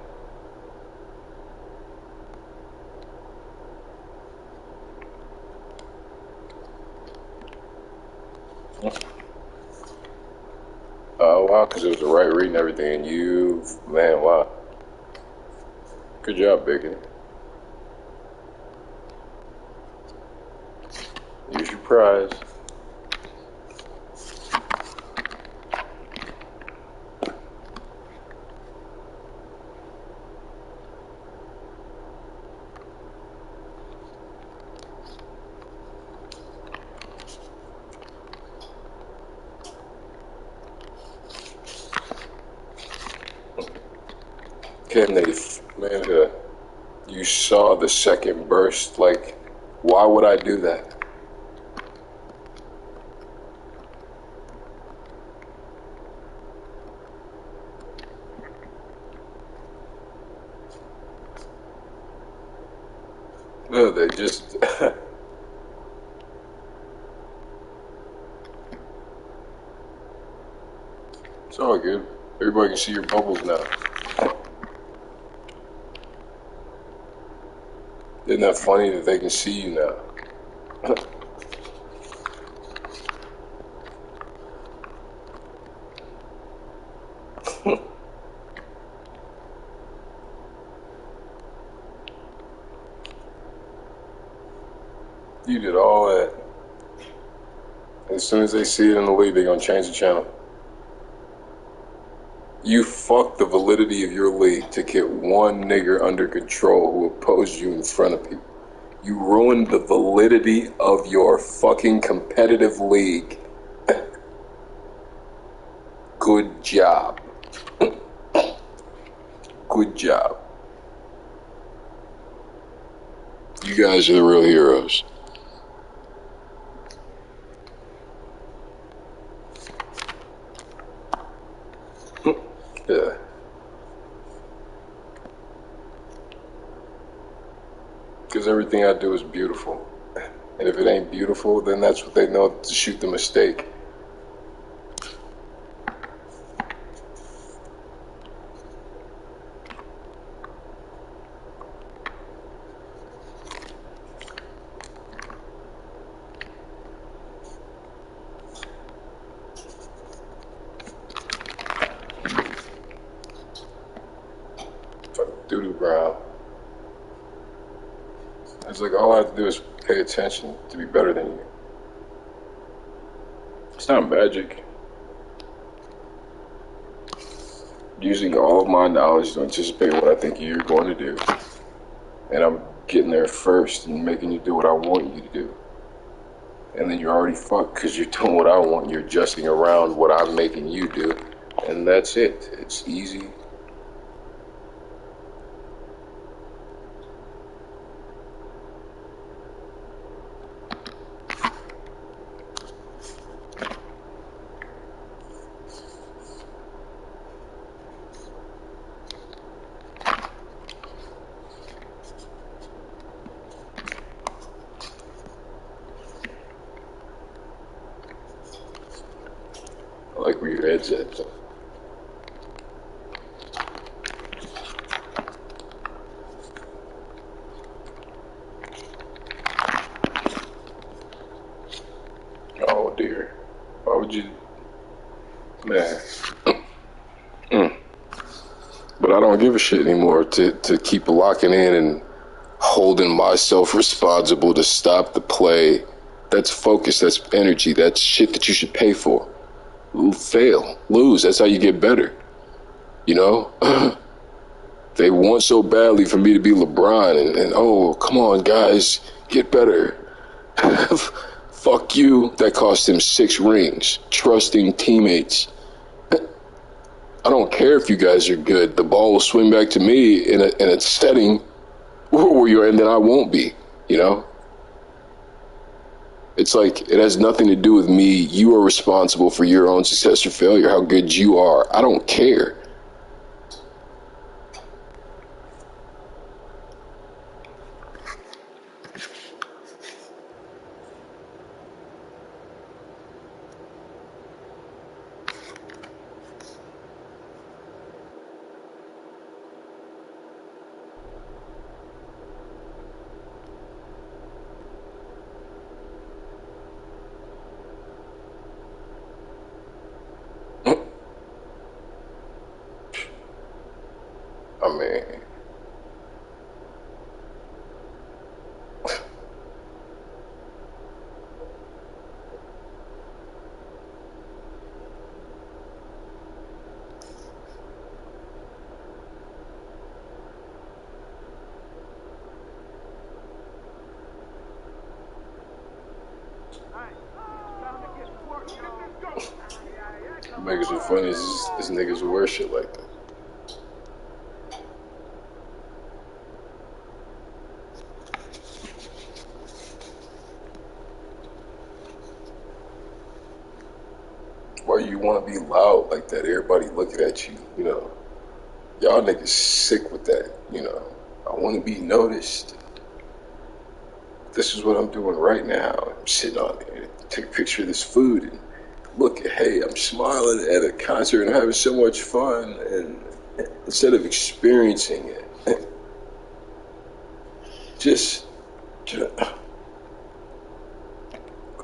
Oh, wow, because it was the right read and everything, and you, man, wow. Good job, Bacon. Here's your prize. Can they, man, you saw the second burst, like, why would I do that? No, they just, it's all good. Everybody can see your bubbles now. Isn't that funny that they can see you now? You did all that. As soon as they see it in the league, they're gonna change the channel. You fucked the validity of your league to get one nigger under control who opposed you in front of people. You ruined the validity of your fucking competitive league. Good job. Good job. You guys are the real heroes. Yeah. Because everything I do is beautiful. And if it ain't beautiful, then that's what they know to shoot the mistake. Fuck doo-doo brown. It's like all I have to do is pay attention to be better than you. It's not magic. Using all of my knowledge to anticipate what I think you're going to do. And I'm getting there first and making you do what I want you to do. And then you're already fucked because you're doing what I want. You're adjusting around what I'm making you do. And that's it. It's easy. I like where your head's at. Oh dear. Why would you? Man. But I don't give a shit anymore to keep locking in and holding myself responsible to stop the play. That's focus, that's energy, that's shit that you should pay for. Fail, lose, that's how you get better. You know? They want so badly for me to be LeBron and oh, come on guys, get better. Fuck you, that cost him 6 rings. Trusting teammates. I don't care if you guys are good. The ball will swing back to me in a setting where you're in, then I won't be, you know? It's like, it has nothing to do with me. You are responsible for your own success or failure, how good you are. I don't care. I mean, what makes it funny is niggas who wear shit like that. Why you want to be loud like that? Everybody looking at you, you know. Y'all niggas sick with that, you know. I want to be noticed. This is what I'm doing right now. I'm sitting on here, take a picture of this food, and look, hey, I'm smiling at a concert and having so much fun, and instead of experiencing it, just look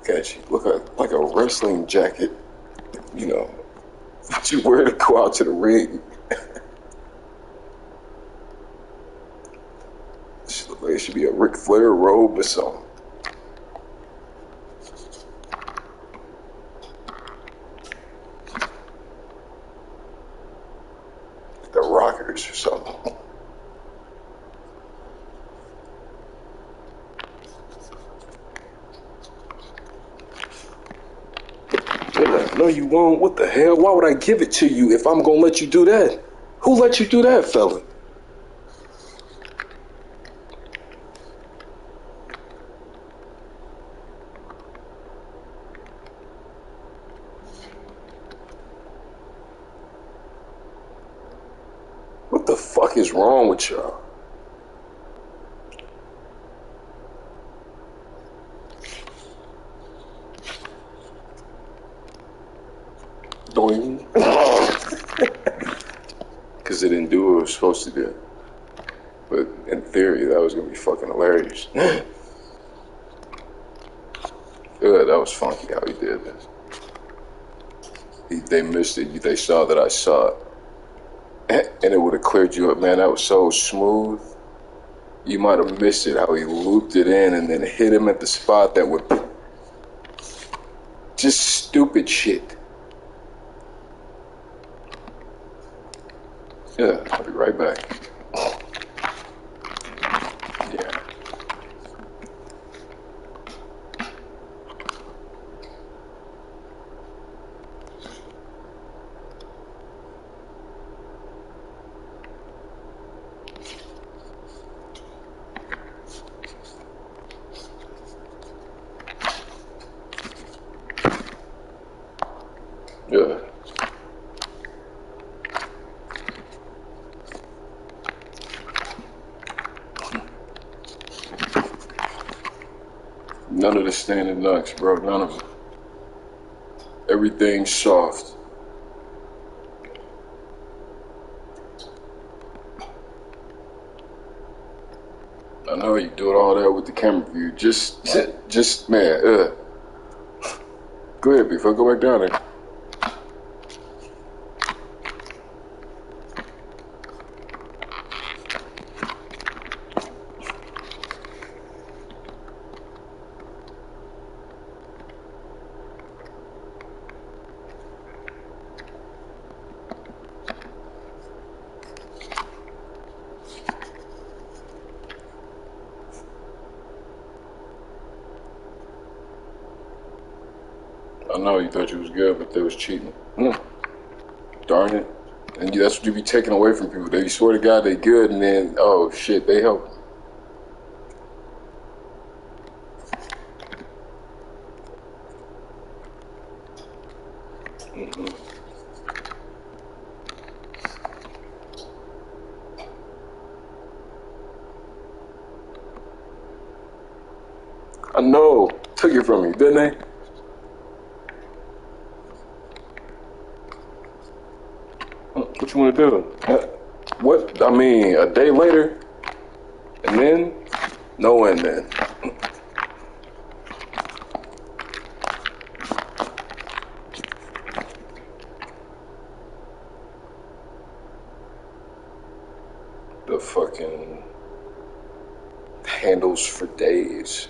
at you, look like a wrestling jacket, you know, that you wear to go out to the ring. It should be a Ric Flair robe or something. The Rockers or something. No, you won't. What the hell? Why would I give it to you if I'm gonna let you do that? Who let you do that, fella? What the fuck is wrong with y'all? Doing. Because it didn't do what it was supposed to do. But in theory, that was gonna be fucking hilarious. Good, that was funky how he did this. They missed it. They saw that I saw it. And it would have cleared you up, man. That was so smooth. You might have missed it, how he looped it in and then hit him at the spot that would... Just stupid shit. Yeah, I'll be right back. Yeah. Yeah. None of the standing knocks, bro. None of them. Everything's soft. I know you doing all that with the camera view. Just man, Go ahead, before I go back down there. I know you thought you was good, but they was cheating. Darn it. And that's what you be taking away from people. They swear to God they good, and then, oh shit, they help. I know. Took it from you, didn't they? What you want to do? What? I mean, a day later? And then? No and then. The fucking handles for days.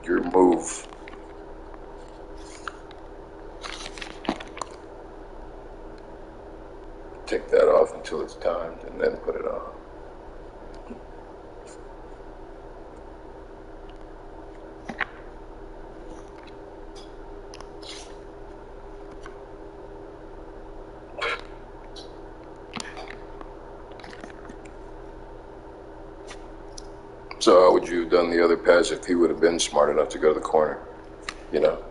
Your move. Take that off until it's timed and then put it on. So how would you have done the other pass if he would have been smart enough to go to the corner? You know?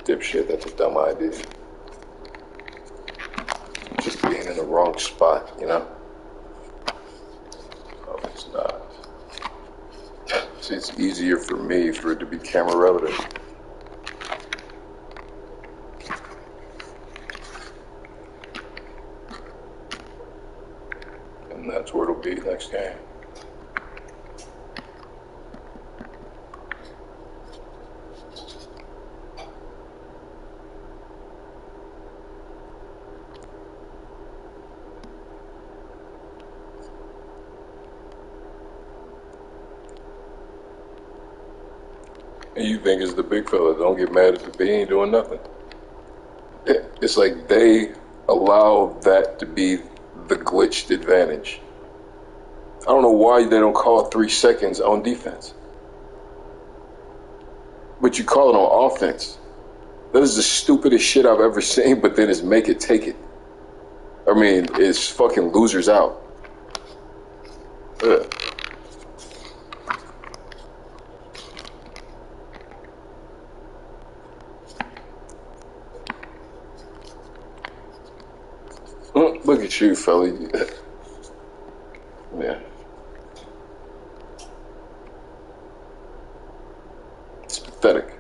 Dipshit, that's a dumb idea. Just being in the wrong spot, you know? Oh, it's not. See, it's easier for me for it to be camera relative. And that's where it'll be next game. And you think it's the big fella. Don't get mad at the B, ain't doing nothing. It's like they allow that to be the glitched advantage. I don't know why they don't call 3 seconds on defense. But you call it on offense. That is the stupidest shit I've ever seen, but then it's make it, take it. I mean, it's fucking losers out. Ugh. Look at you, fella. Yeah. It's pathetic.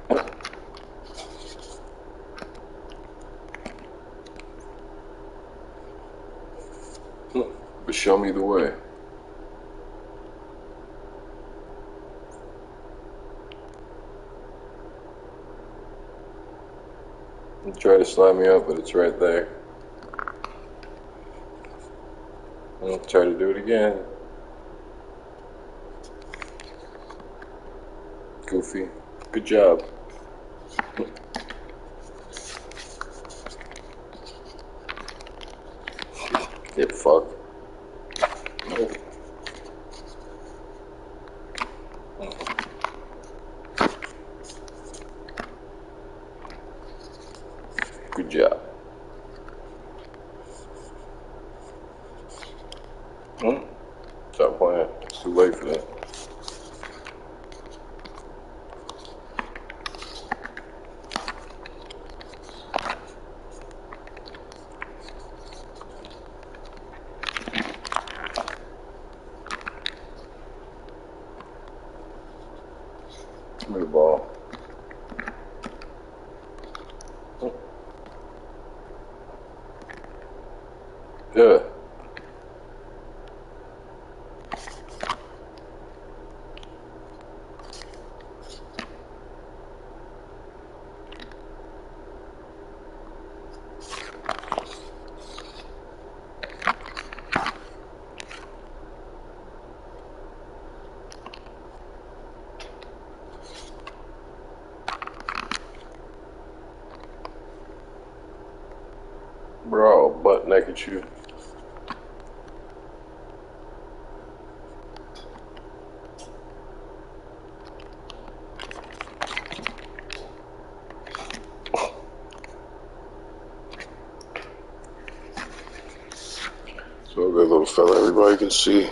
But show me the way. You try to slide me up, but it's right there. I'll try to do it again. Goofy. Good job. Get fucked. Good job. Stop playing. It's too late for that. Give me the ball. Yeah. at you. So a good little fella, everybody can see.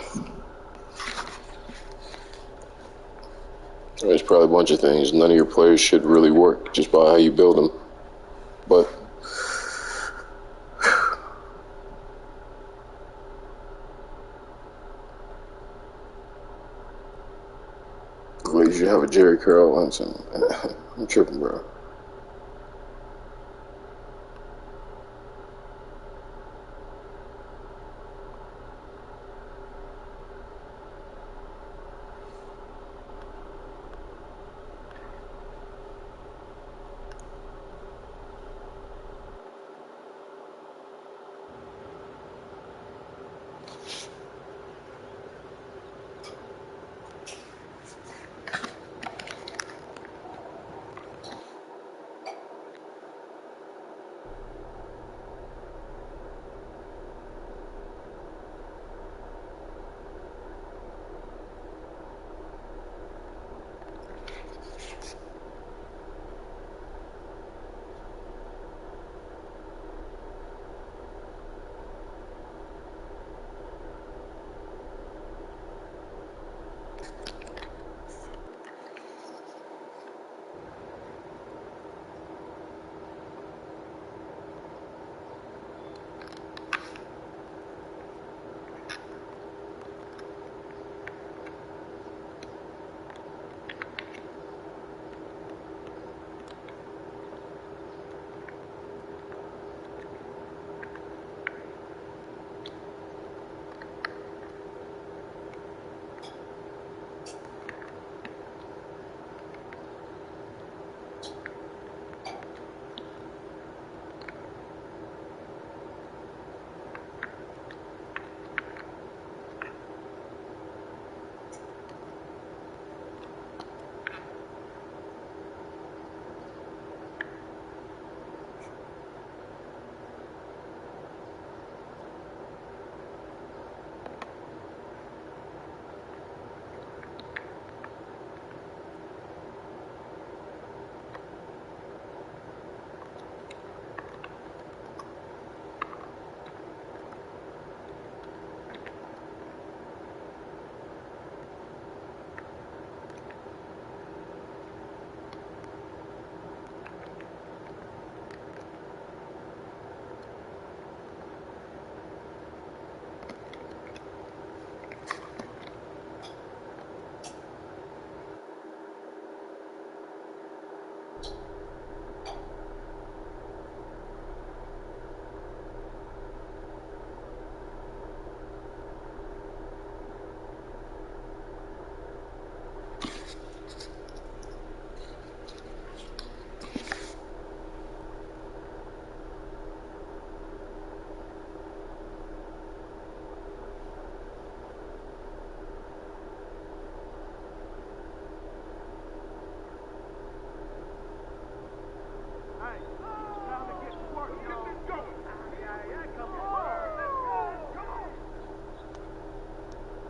There's probably a bunch of things. None of your players should really work just by how you build them. But at least you have a Jerry Curl and some. I'm tripping, bro.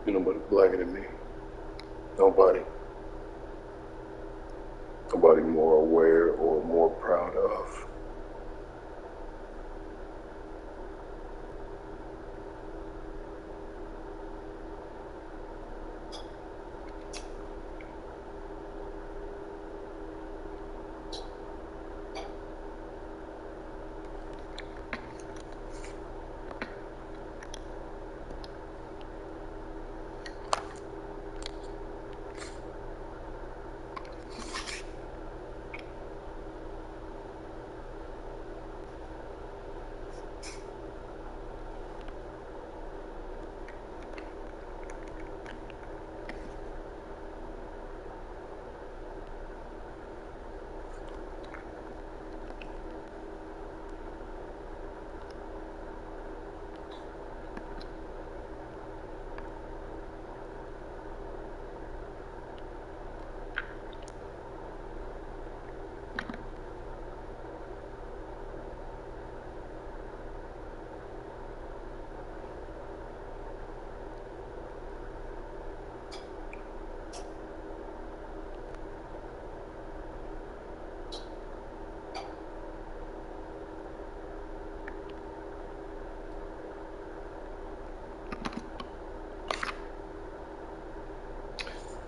Ain't nobody blacker than me. Nobody. Nobody more aware or more proud of.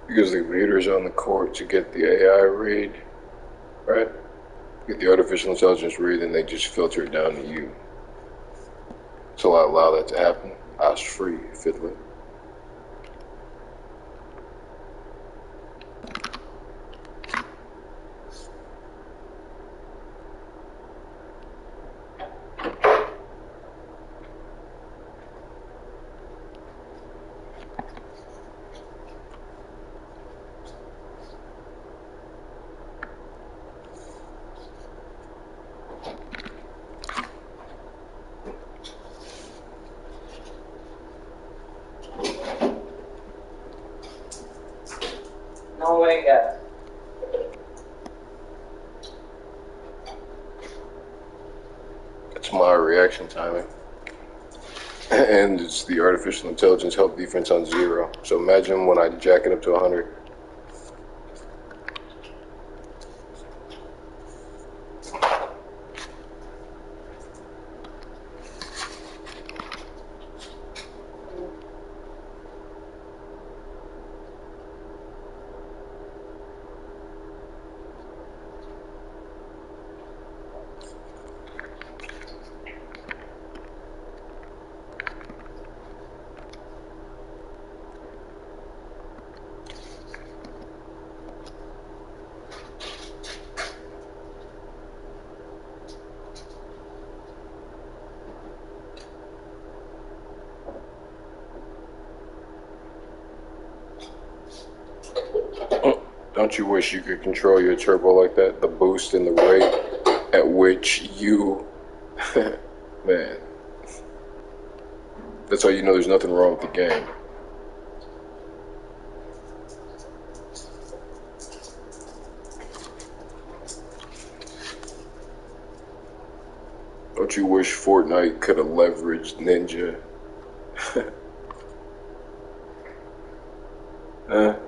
Because the leaders on the court to get the AI read, right? Get the artificial intelligence read, and they just filter it down to you. So I allow that to happen. I was free, fiddler. No way, guys. That's my reaction timing. And it's the artificial intelligence help defense on 0. So imagine when I jack it up to 100. Don't you wish you could control your turbo like that? The boost and the rate at which you... Man. That's how you know there's nothing wrong with the game. Don't you wish Fortnite could have leveraged Ninja?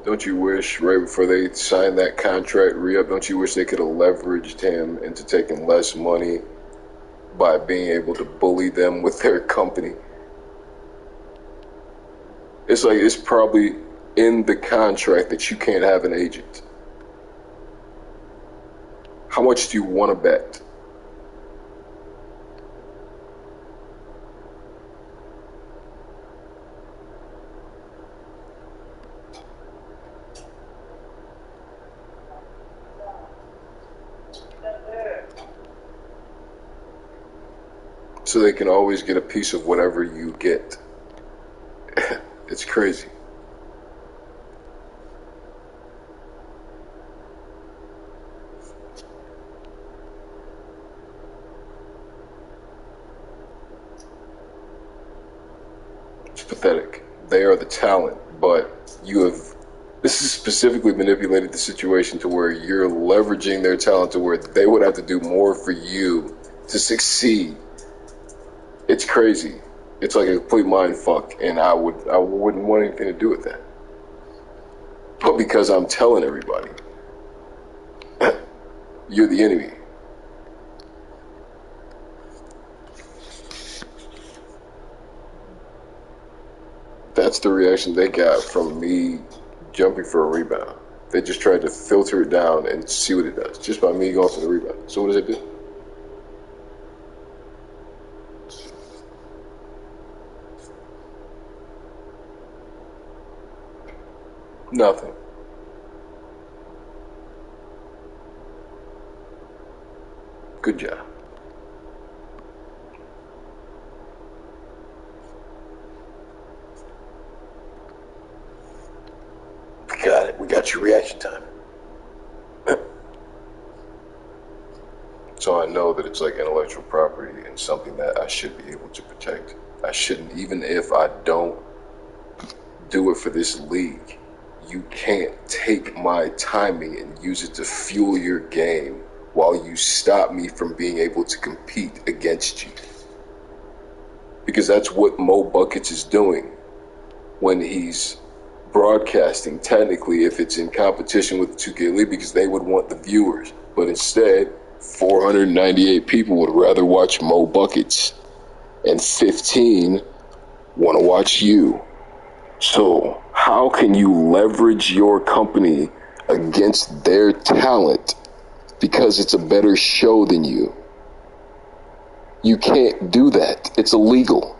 Don't you wish right before they signed that contract re-up, don't you wish they could have leveraged him into taking less money by being able to bully them with their company? It's like it's probably in the contract that you can't have an agent. How much do you want to bet? So they can always get a piece of whatever you get. It's crazy. It's pathetic. They are the talent, but you have... This is specifically manipulated the situation to where you're leveraging their talent to where they would have to do more for you to succeed. It's crazy. It's like a complete mind fuck, and I wouldn't want anything to do with that. But because I'm telling everybody, you're the enemy. That's the reaction they got from me jumping for a rebound. They just tried to filter it down and see what it does, just by me going for the rebound. So what does it do? Nothing. Good job. We got it. We got your reaction time. So I know that it's like intellectual property and something that I should be able to protect. I shouldn't, even if I don't do it for this league. You can't take my timing and use it to fuel your game while you stop me from being able to compete against you. Because that's what Mo Buckets is doing when he's broadcasting, technically, if it's in competition with the 2K League, because they would want the viewers. But instead, 498 people would rather watch Mo Buckets, and 15 want to watch you. So how can you leverage your company against their talent because it's a better show than you? You can't do that. It's illegal.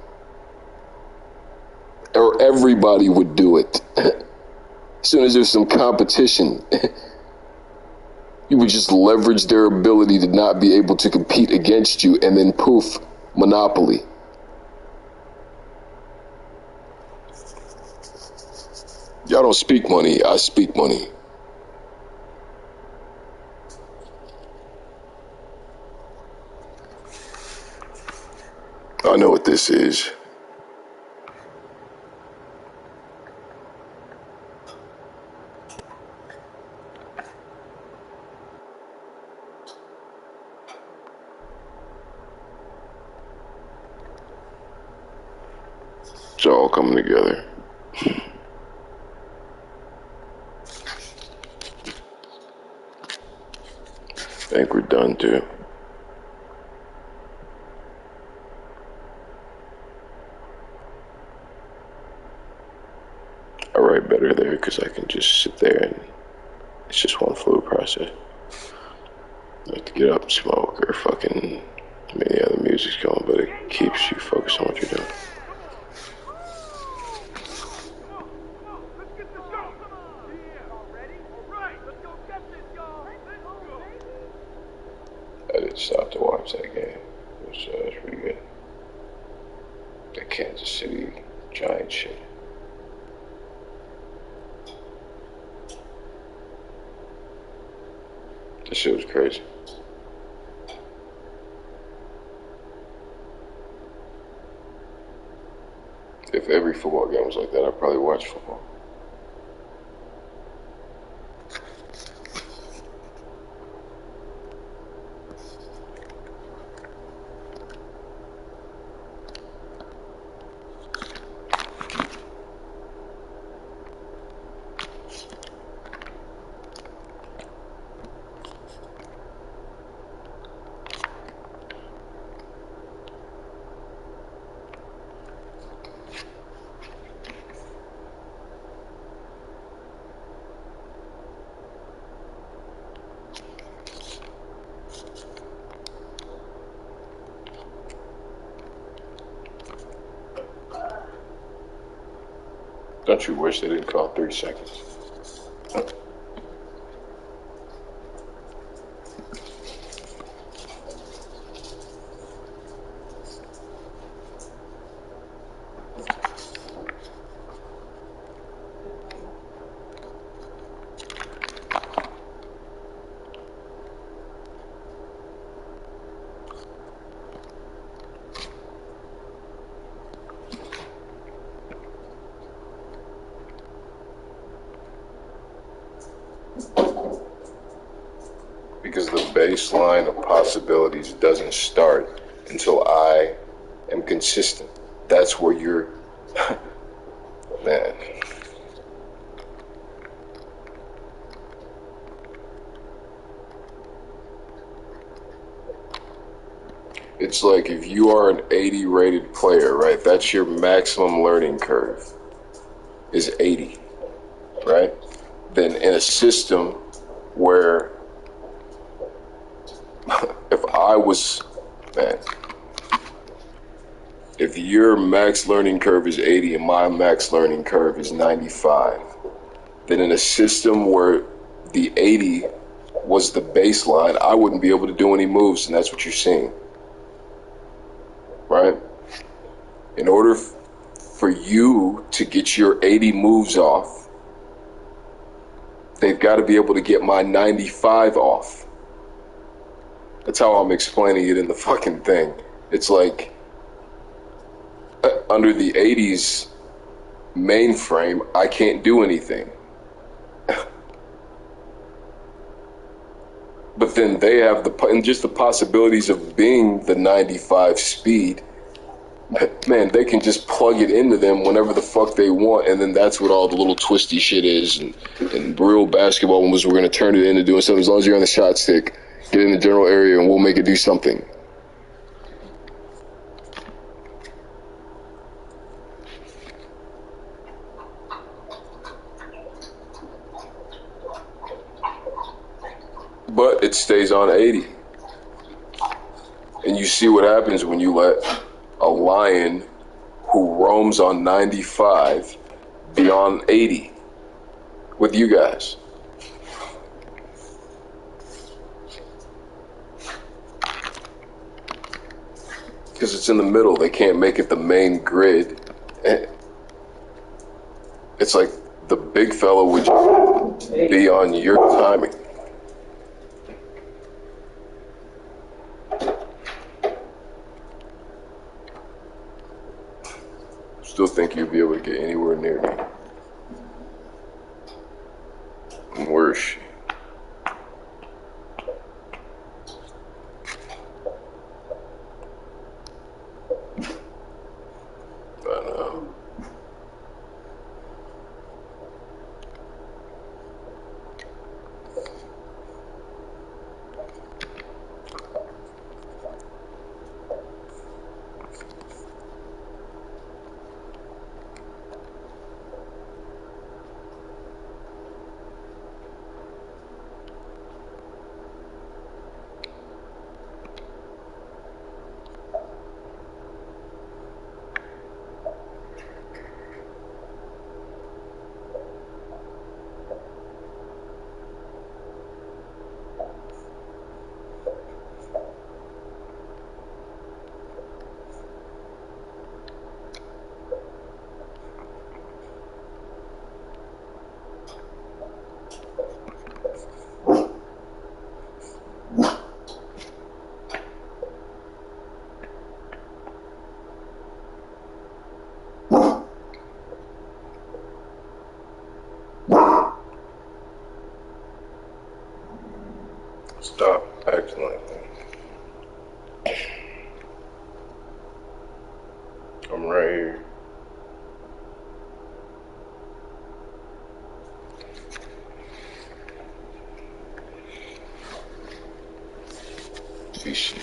Or everybody would do it. As soon as there's some competition, you would just leverage their ability to not be able to compete against you, and then poof, monopoly. Y'all don't speak money, I speak money. I know what this is. It's all coming together. I think we're done too. I write better there because I can just sit there and it's just one fluid process. You have to get up and smoke or fucking many other music's going, but it keeps you focused on what you're doing. I didn't stop to watch that game. It was pretty good. The Kansas City Giants shit. This shit was crazy. If every football game was like that, I'd probably watch football. Don't you wish they didn't call 3 seconds? Because the baseline of possibilities doesn't start until I am consistent. That's where you're, man. It's like if you are an 80 rated player, right? That's your maximum learning curve, is 80, right? Then in a system where if your max learning curve is 80 and my max learning curve is 95, then in a system where the 80 was the baseline, I wouldn't be able to do any moves, and that's what you're seeing, right? In order for you to get your 80 moves off, they've got to be able to get my 95 off. That's how I'm explaining it in the fucking thing. It's like, under the 80s mainframe, I can't do anything. But then they have just the possibilities of being the 95 speed. Man, they can just plug it into them whenever the fuck they want, and then that's what all the little twisty shit is. And real basketball was, we're going to turn it into doing something. As long as you're on the shot stick, get in the general area and we'll make it do something. but it stays on 80. And you see what happens when you let a lion who roams on 95 be on 80 with you guys. Because it's in the middle, they can't make it the main grid. It's like the big fella would just be on your timing. Still think you'd be able to get anywhere near me. And where is she? I know. Stop acting like that. I'm right here. Peace.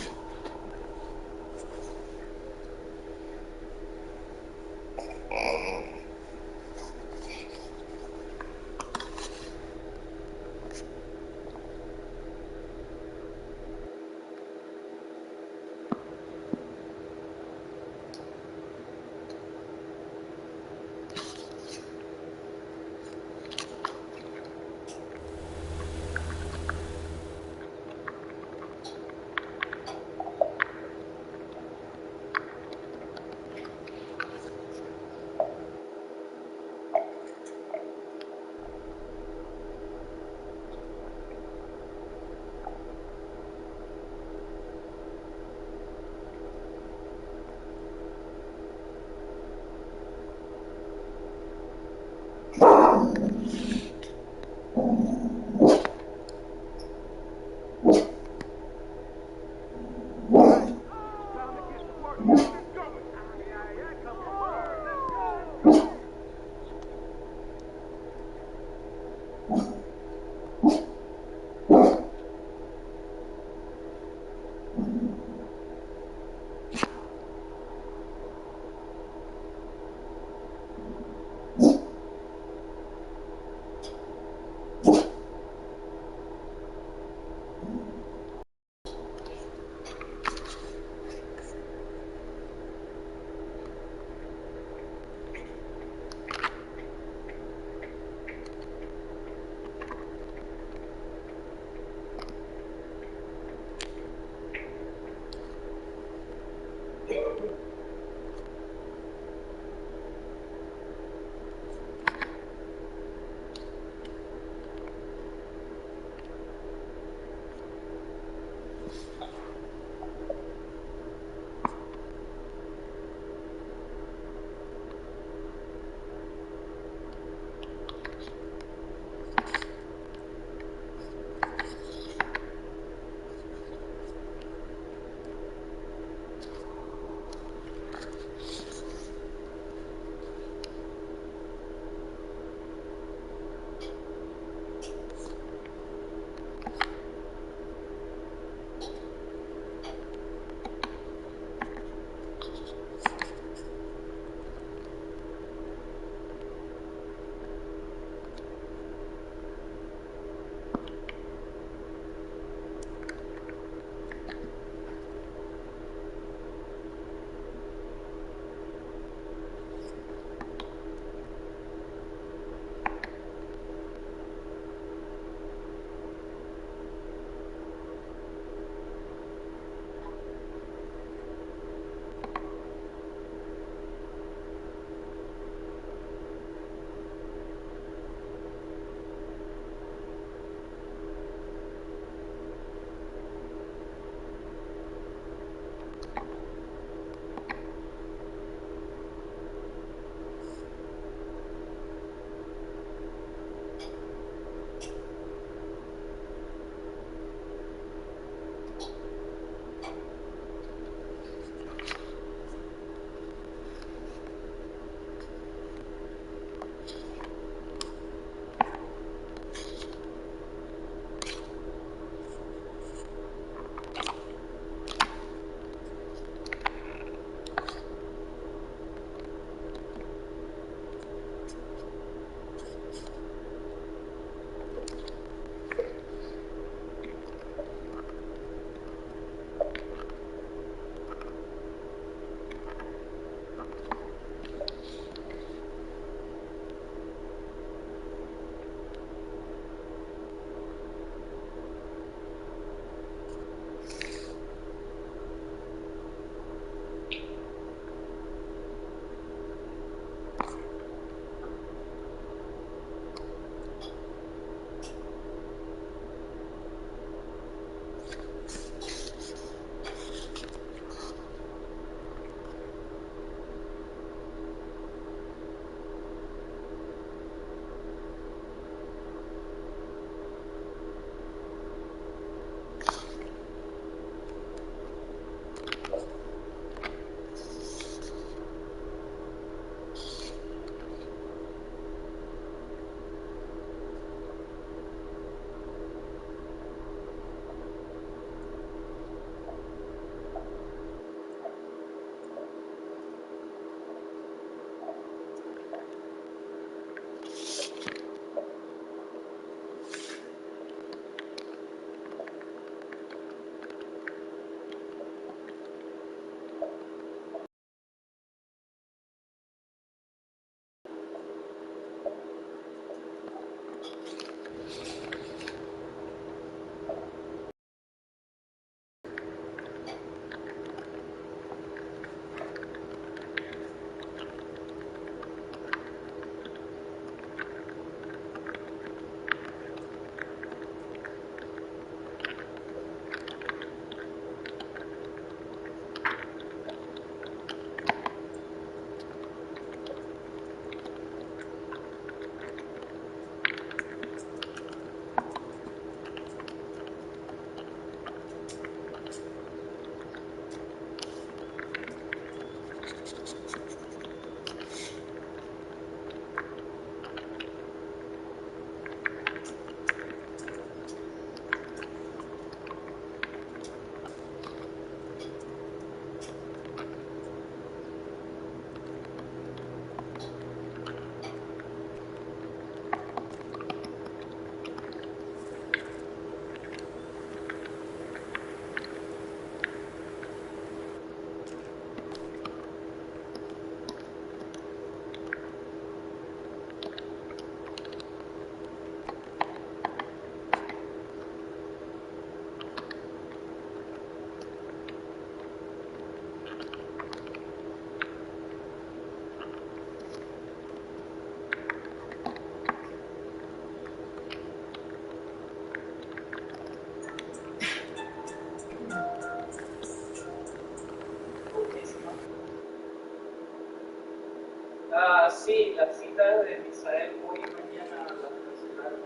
Sí, la cita de Misael hoy y mañana la cancelaron.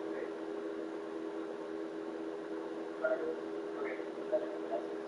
Vale. Ok, dale, gracias.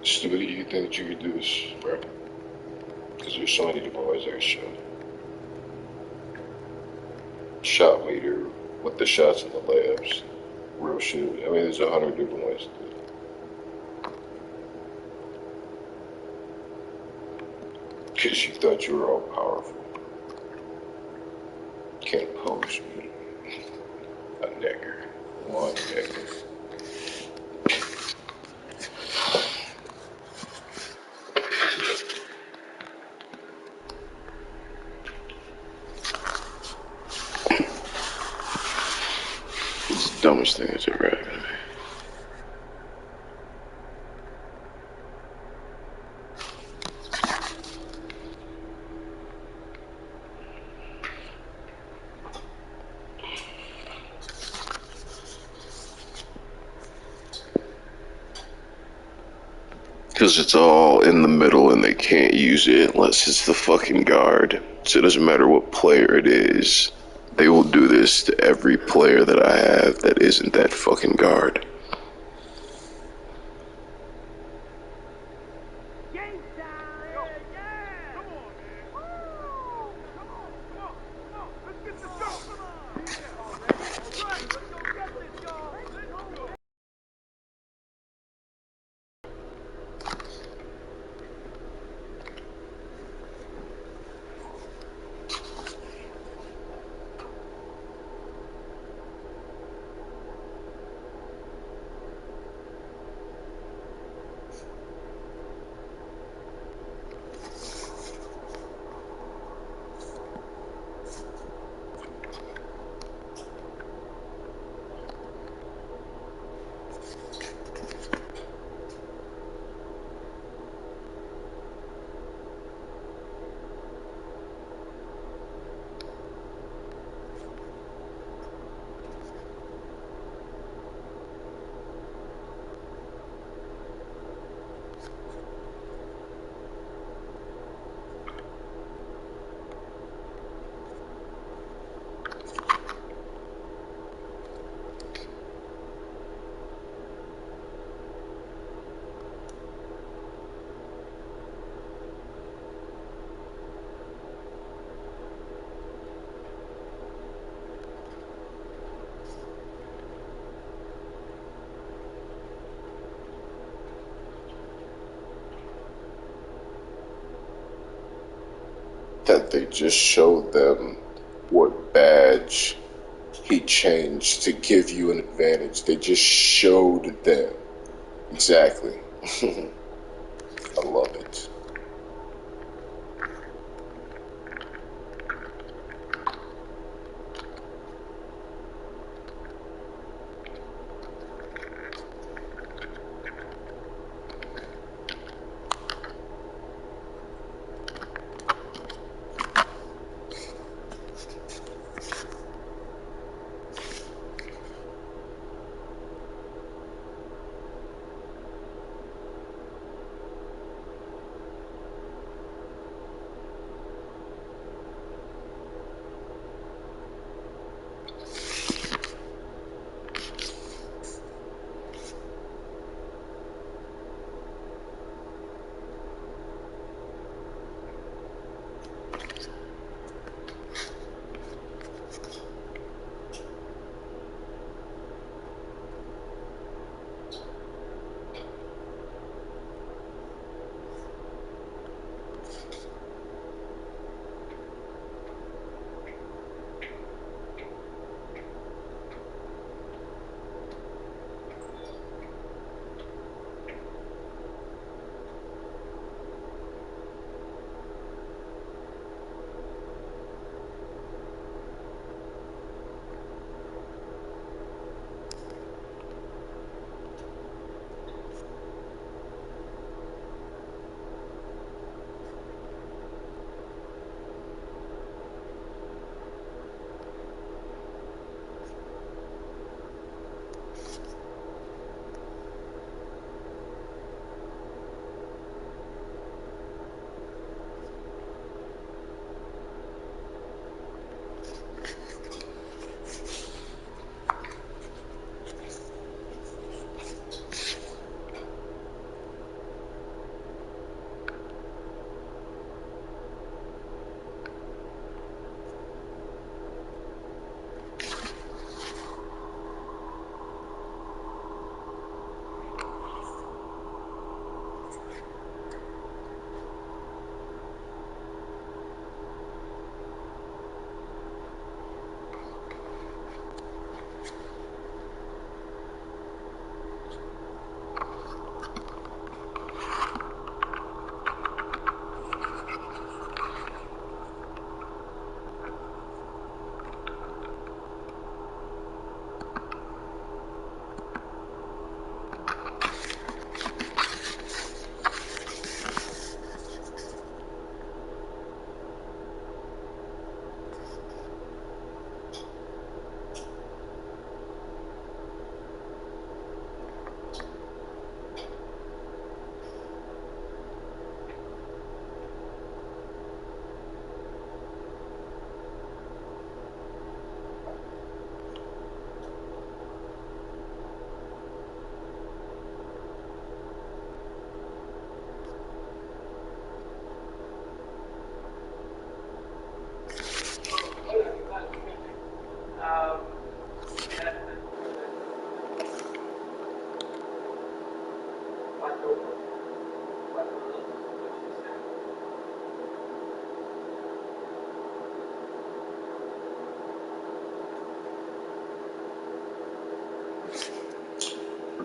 Stupid, do you think that you could do this, bro? Because there's so many boys that shot meter with the shots and the layups. Real shit. I mean, there's 100 different ways to do it. Because you thought you were all powerful. Can't oppose me. A nigger. One nigger. It's the dumbest thing that's ever happened to me. Because it's all in the middle and they can't use it unless it's the fucking guard. So it doesn't matter what player it is. They will do this to every player that I have that isn't that fucking guard. That they just showed them what badge he changed to give you an advantage. They just showed them. Exactly. I love it.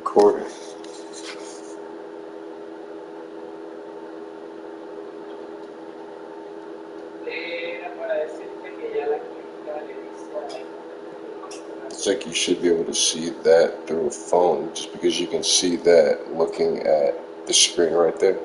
recording. Era para decirte que ya la química le dice a la It's like you should be able to see that through a phone just because you can see that looking at the screen right there.